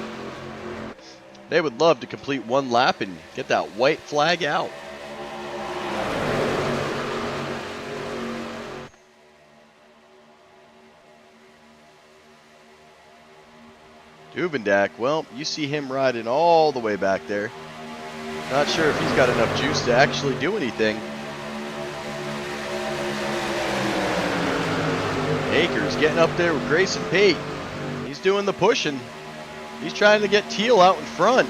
They would love to complete 1 lap and get that white flag out. Duvendak, well, you see him riding all the way back there. Not sure if he's got enough juice to actually do anything. Akers getting up there with Grayson Pate. He's doing the pushing. He's trying to get Teal out in front.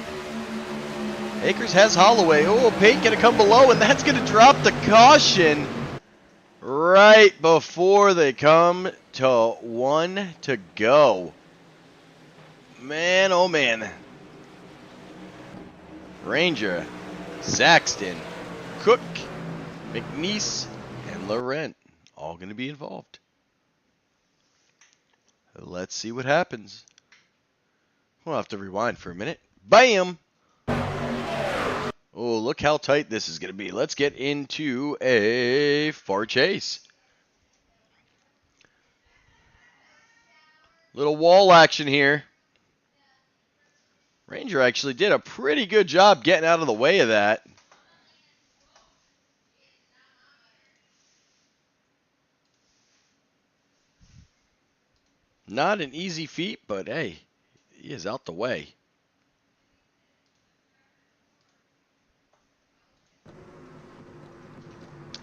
Akers has Holloway. Oh, Pate going to come below, and that's going to drop the caution right before they come to 1 to go. Man, oh man. Ranger, Saxton, Cook, McNeese, and Laurent all going to be involved. Let's see what happens. We'll have to rewind for a minute. Bam! Oh, look how tight this is going to be. Let's get into a far chase. Little wall action here. Ranger actually did a pretty good job getting out of the way of that. Not an easy feat, but hey, he is out the way.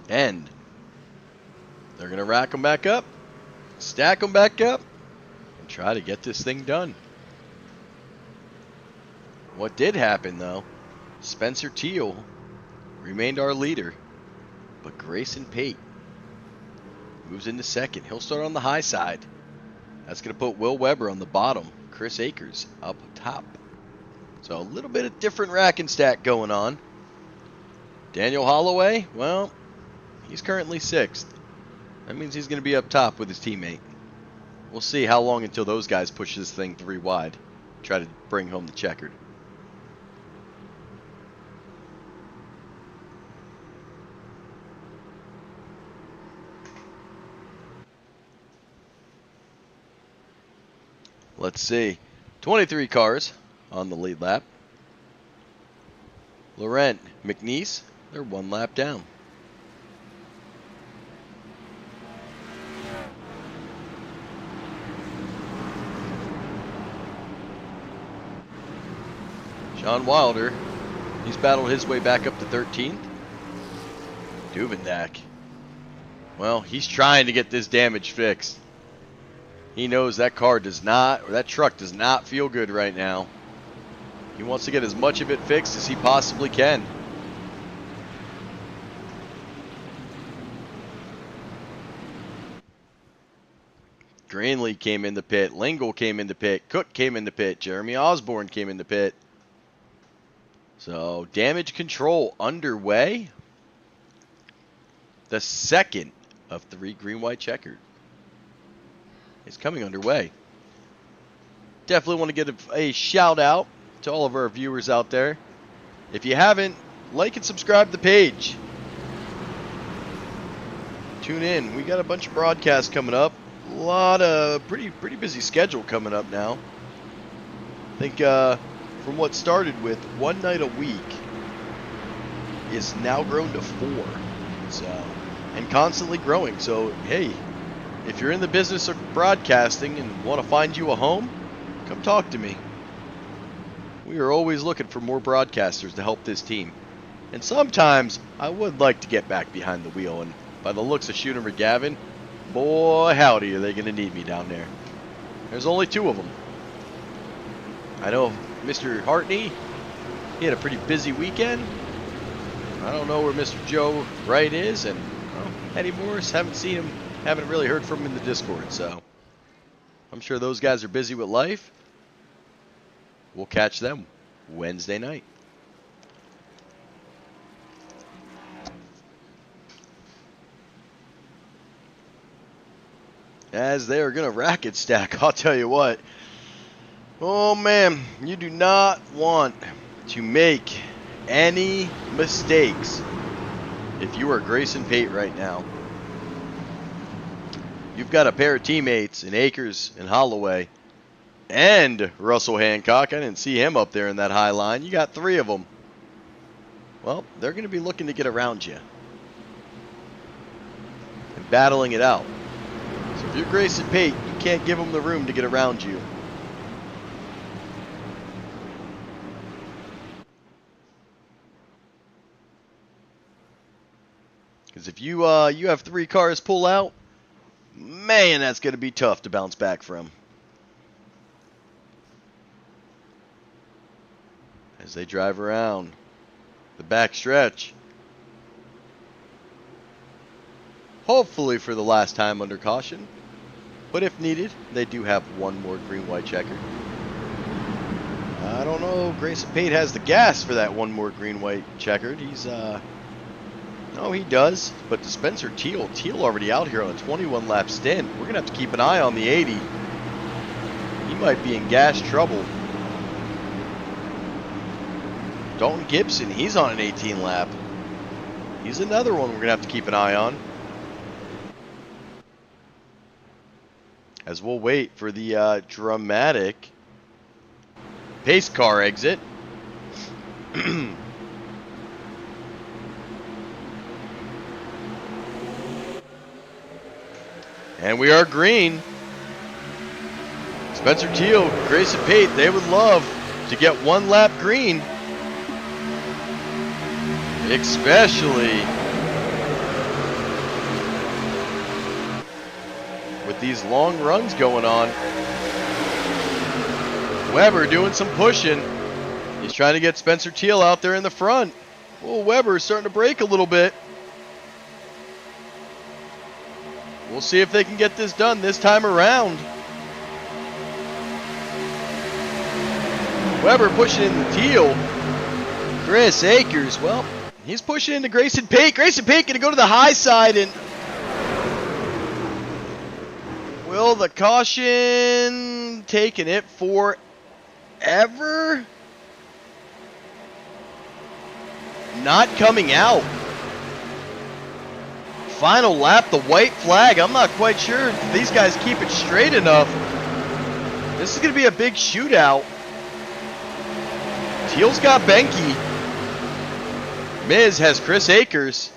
And they're going to rack them back up, stack them back up, and try to get this thing done. What did happen, though, Spencer Teal remained our leader, but Grayson Pate moves into second. He'll start on the high side. That's going to put Will Weber on the bottom, Chris Akers up top. So a little bit of different rack and stack going on. Daniel Holloway, well, he's currently 6th. That means he's going to be up top with his teammate. We'll see how long until those guys push this thing 3 wide. Try to bring home the checkered. Let's see. 23 cars on the lead lap. Laurent, McNeese, they're 1 lap down. Sean Wilder, he's battled his way back up to 13th. Duvendak, well, he's trying to get this damage fixed. He knows that car does not, or that truck does not feel good right now. He wants to get as much of it fixed as he possibly can. Greenlee came in the pit. Lingle came in the pit. Cook came in the pit. Jeremy Osborne came in the pit. So, damage control underway. The second of 3 green-white checkered is coming underway. Definitely want to get a shout out to all of our viewers out there. If you haven't, like and subscribe to the page. Tune in. We got a bunch of broadcasts coming up. A lot of pretty busy schedule coming up now. I think from what started with 1 night a week is now grown to 4. So, and constantly growing. So, hey, if you're in the business of broadcasting and want to find you a home, come talk to me. We are always looking for more broadcasters to help this team. And sometimes I would like to get back behind the wheel. And by the looks of Shooter McGavin, boy, howdy, are they going to need me down there. There's only 2 of them. I know Mr. Hartney, he had a pretty busy weekend. I don't know where Mr. Joe Wright is. And Eddie Morris, haven't seen him, haven't really heard from him in the Discord. So I'm sure those guys are busy with life. We'll catch them Wednesday night. As they are going to racket stack, I'll tell you what. Oh man, you do not want to make any mistakes if you are Grayson Pate right now. You've got a pair of teammates in Akers and Holloway and Russell Hancock. I didn't see him up there in that high line. You got 3 of them. Well, they're going to be looking to get around you and battling it out. So if you're Grayson Pate, you can't give them the room to get around you. Because if you have 3 cars pull out, man, that's going to be tough to bounce back from. As they drive around the back stretch. Hopefully for the last time under caution. But if needed, they do have 1 more green-white checker. I don't know. Grayson Pate has the gas for that 1 more green-white checkered. He's, no, he does. But to Spencer Teal already out here on a 21-lap stint. We're going to have to keep an eye on the 80. He might be in gas trouble. Dalton Gibson, he's on an 18-lap. He's another one we're going to have to keep an eye on. As we'll wait for the dramatic pace car exit. And we are green. Spencer Teal, Grayson Pate, they would love to get 1 lap green. Especially with these long runs going on. Weber doing some pushing. He's trying to get Spencer Teal out there in the front. Oh, Weber is starting to break a little bit. We'll see if they can get this done this time around. Weber pushing in the Teal. Chris Akers, well, he's pushing into Grayson Pate. Grayson Pate going to go to the high side, and will the caution taking it forever? Not coming out. Final lap, the white flag. I'm not quite sure if these guys keep it straight enough. This is going to be a big shootout. Teal's got Benke. Miz has Chris Akers.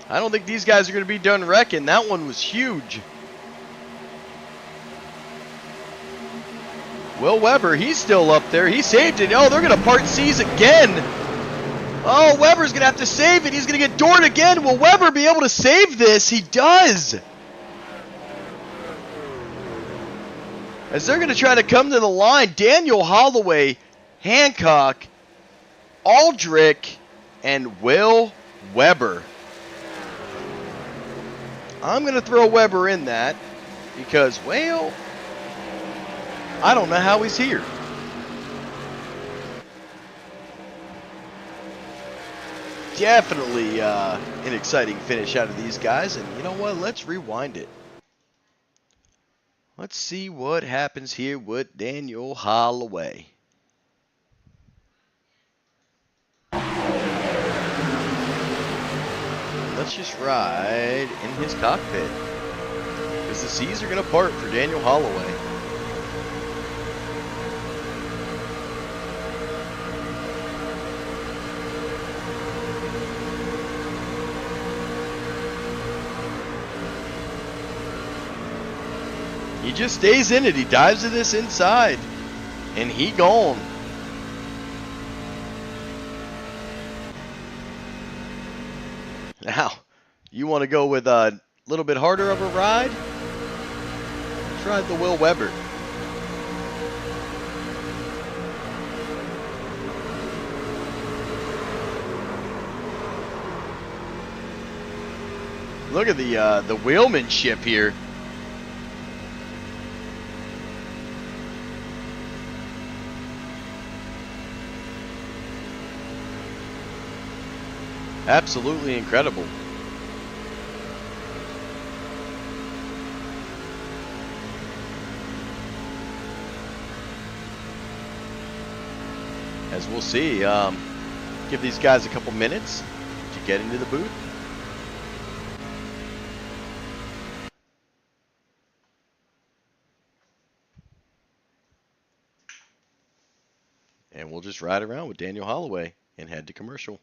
I don't think these guys are going to be done wrecking. That one was huge. Will Weber, he's still up there. He saved it. Oh, they're going to part C's again. Oh, Weber's going to have to save it. He's going to get doored again. Will Weber be able to save this? He does. as they're going to try to come to the line. Daniel Holloway, Hancock, Aldrich, and Will Weber. I'm going to throw Weber in that because, well, I don't know how he's here. Definitely an exciting finish out of these guys. And you know what? Let's rewind it. Let's see what happens here with Daniel Holloway. Let's just ride in his cockpit, because the seas are going to part for Daniel Holloway. He just stays in it. He dives to this inside, and he gone. Now, you want to go with a little bit harder of a ride? Let's ride the Will Weber. Look at the wheelmanship here. Absolutely incredible. As we'll see, give these guys a couple minutes to get into the booth. And we'll just ride around with Daniel Holloway and head to commercial.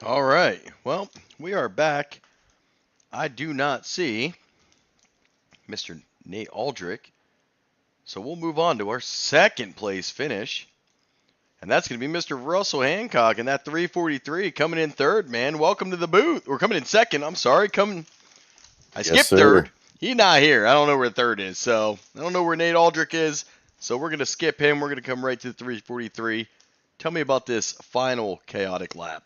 All right, well, we are back. I do not see Mr. Nate Aldrich, So we'll move on to our second place finish. And that's going to be Mr. Russell Hancock in that 343 coming in third, man. Welcome to the booth. We're coming in second. I'm sorry. I skipped third. He's not here. I don't know where third is. So I don't know where Nate Aldrich is. So we're going to skip him. We're going to come right to the 343. Tell me about this final chaotic lap.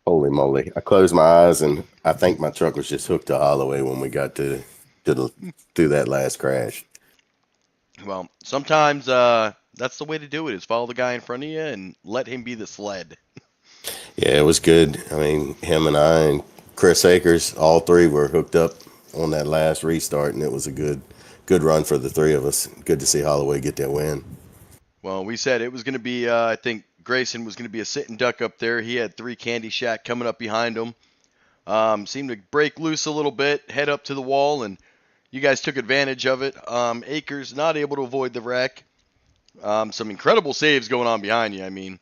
Holy moly. I closed my eyes, and I think my truck was just hooked to Holloway when we got through that last crash. Well, sometimes that's the way to do it, is follow the guy in front of you and let him be the sled. Yeah, it was good. I mean, him and I and Chris Akers, all three were hooked up on that last restart, and it was a good run for the three of us. Good to see Holloway get that win. Well, we said it was going to be, I think Grayson was going to be a sitting duck up there. He had 3 Candy Shack coming up behind him. Seemed to break loose a little bit, head up to the wall, and you guys took advantage of it. Akers not able to avoid the wreck. Some incredible saves going on behind you. I mean,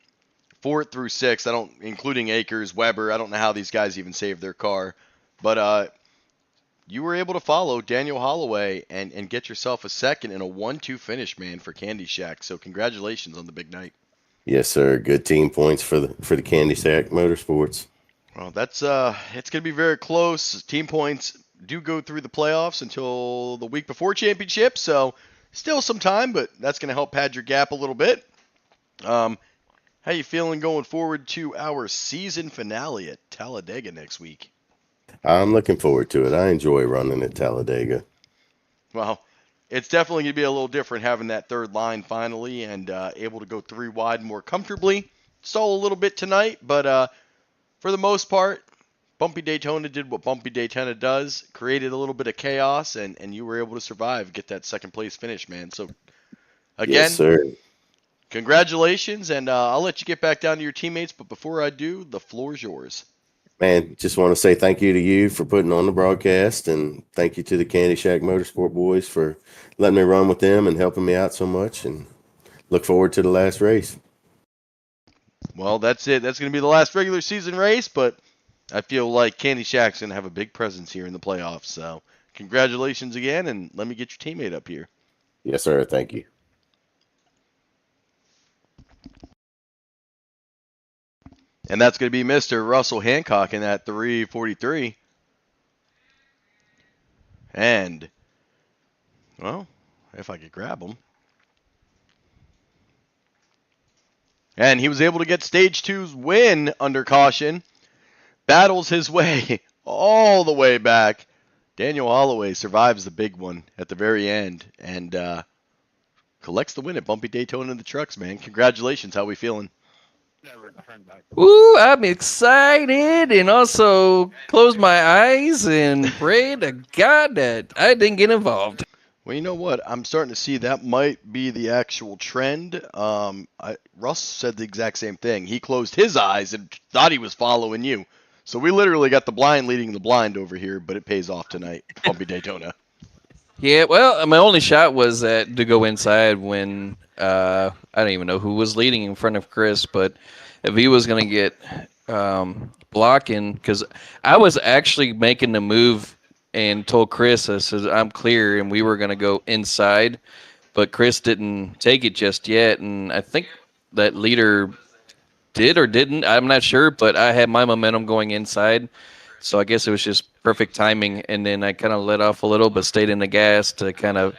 4th through 6th, including Akers, Weber. I don't know how these guys even saved their car, but you were able to follow Daniel Holloway and get yourself a second and a 1-2 finish, man, for Candy Shack. So congratulations on the big night. Yes, sir. Good team points for the Candy Shack Motorsports. Well, that's it's going to be very close. Team points do go through the playoffs until the week before championship, so still some time, but that's going to help pad your gap a little bit. How you feeling going forward to our season finale at Talladega next week? I'm looking forward to it. I enjoy running at Talladega. Well, it's definitely going to be a little different having that third line finally and able to go 3 wide more comfortably. Stall a little bit tonight, but for the most part, Bumpy Daytona did what Bumpy Daytona does, created a little bit of chaos, and you were able to survive, get that second place finish, man. So, again, yes, sir. Congratulations, and I'll let you get back down to your teammates, but before I do, the floor is yours. Man, just want to say thank you to you for putting on the broadcast, and thank you to the Candy Shack Motorsport boys for letting me run with them and helping me out so much, and look forward to the last race. Well, that's it. That's going to be the last regular season race, but I feel like Candy Shack's going to have a big presence here in the playoffs. So congratulations again, and let me get your teammate up here. Yes, sir. Thank you. And that's going to be Mr. Russell Hancock in that 343. And, well, if I could grab him. And he was able to get Stage 2's win under caution. Battles his way all the way back. Daniel Holloway survives the big one at the very end and collects the win at Bumpy Daytona in the trucks, man. Congratulations. How we feeling? Ooh, I'm excited and also close my eyes and pray to God that I didn't get involved. Well, you know what? I'm starting to see that might be the actual trend. Russ said the exact same thing. He closed his eyes and thought he was following you. So we literally got the blind leading the blind over here, but it pays off tonight. Bumpy Daytona. Yeah, well, my only shot was to go inside when I don't even know who was leading in front of Chris, but if he was going to get blocking, because I was actually making the move and told Chris, I said, I'm clear, and we were going to go inside, but Chris didn't take it just yet, and I think that leader did or didn't, I'm not sure, but I had my momentum going inside, so I guess it was just perfect timing, and then I kind of let off a little, but stayed in the gas to kind of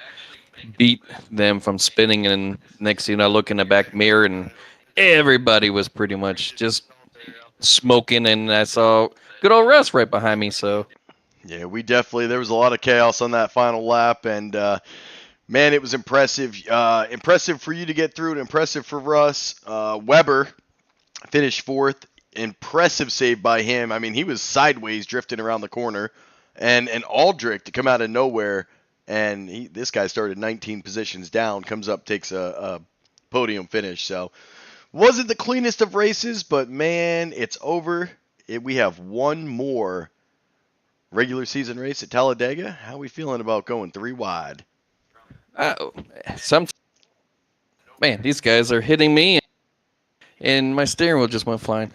beat them from spinning, and next thing I look in the back mirror, and everybody was pretty much just smoking, and I saw good old Russ right behind me, so... Yeah, there was a lot of chaos on that final lap, and man, it was impressive. Impressive for you to get through, and impressive for Russ. Weber finished 4th. Impressive save by him. I mean, he was sideways drifting around the corner, and Aldrich to come out of nowhere, and this guy started 19 positions down, comes up, takes a podium finish. So, wasn't the cleanest of races, but man, it's over. We have one more regular season race at Talladega. How are we feeling about going 3 wide? Man, these guys are hitting me, and my steering wheel just went flying.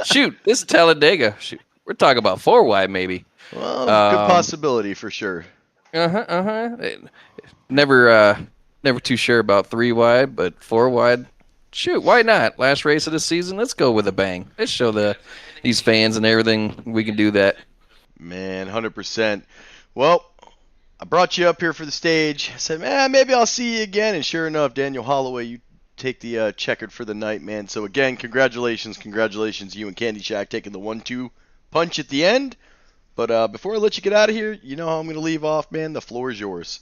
Shoot, this is Talladega. Shoot, we're talking about 4 wide maybe. Well, good possibility for sure. Never too sure about 3 wide, but 4 wide. Shoot, why not? Last race of the season, let's go with a bang. Let's show these fans and everything we can do that. Man, 100%. Well, I brought you up here for the stage. I said, man, maybe I'll see you again. And sure enough, Daniel Holloway, you take the checkered for the night, man. So again, congratulations, you and Candy Shack taking the 1-2 punch at the end. But before I let you get out of here, you know how I'm going to leave off, man. The floor is yours.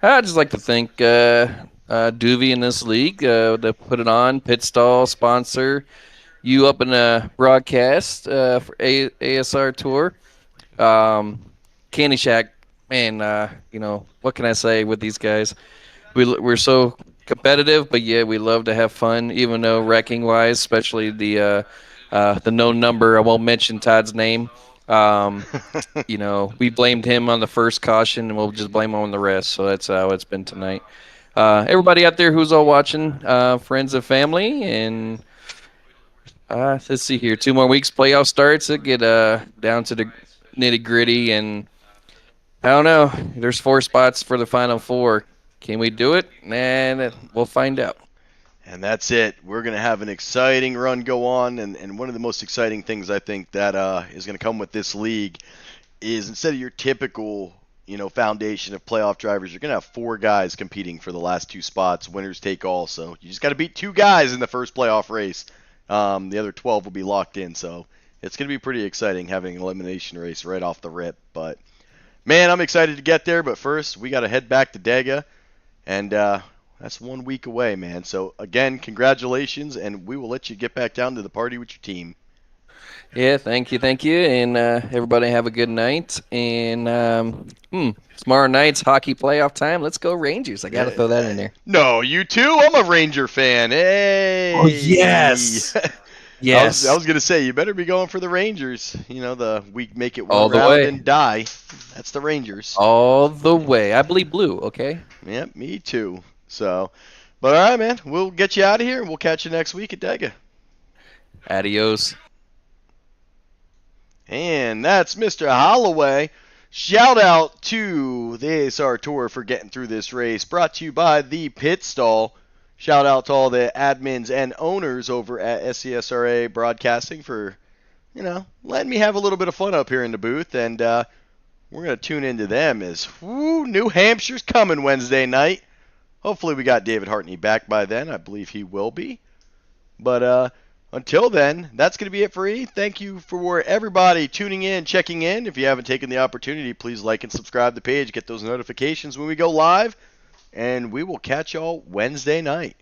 I'd just like to thank Doovie in this league that put it on, pit stall sponsor, you up in the broadcast for ASR Tour. Candy Shack, man, what can I say with these guys? We're so competitive, but yeah, we love to have fun, even though wrecking wise, especially the known number. I won't mention Todd's name. We blamed him on the first caution, and we'll just blame him on the rest. So that's how it's been tonight. Everybody out there who's all watching, friends and family, and let's see here. 2 more weeks, playoff starts. It get down to the nitty gritty, and I don't know. There's 4 spots for the final 4. Can we do it? And we'll find out. And that's it. We're going to have an exciting run go on. And one of the most exciting things I think that is going to come with this league is instead of your typical, foundation of playoff drivers, you're going to have 4 guys competing for the last 2 spots. Winners take all. So you just got to beat 2 guys in the first playoff race. The other 12 will be locked in. So it's going to be pretty exciting having an elimination race right off the rip. But, man, I'm excited to get there. But first, we got to head back to Dega. And that's 1 week away, man. So, again, congratulations, and we will let you get back down to the party with your team. Yeah, thank you. And everybody have a good night. And tomorrow night's hockey playoff time. Let's go Rangers. I got to throw that in there. No, you too? I'm a Ranger fan. Hey! Oh, yes! Yes. I was going to say, you better be going for the Rangers. We make it all one the round way and die. That's the Rangers. All the way. I bleed blue, okay? Yep, me too. So, but all right, man. We'll get you out of here, and we'll catch you next week at Dega. Adios. And that's Mr. Holloway. Shout out to the ASR Tour for getting through this race. Brought to you by the Pit Stall. Shout out to all the admins and owners over at SCSRA Broadcasting for, letting me have a little bit of fun up here in the booth. And we're going to tune into them as New Hampshire's coming Wednesday night. Hopefully we got David Hartney back by then. I believe he will be. But until then, that's going to be it for me. Thank you for everybody tuning in, checking in. If you haven't taken the opportunity, please like and subscribe to the page. Get those notifications when we go live. And we will catch y'all Wednesday night.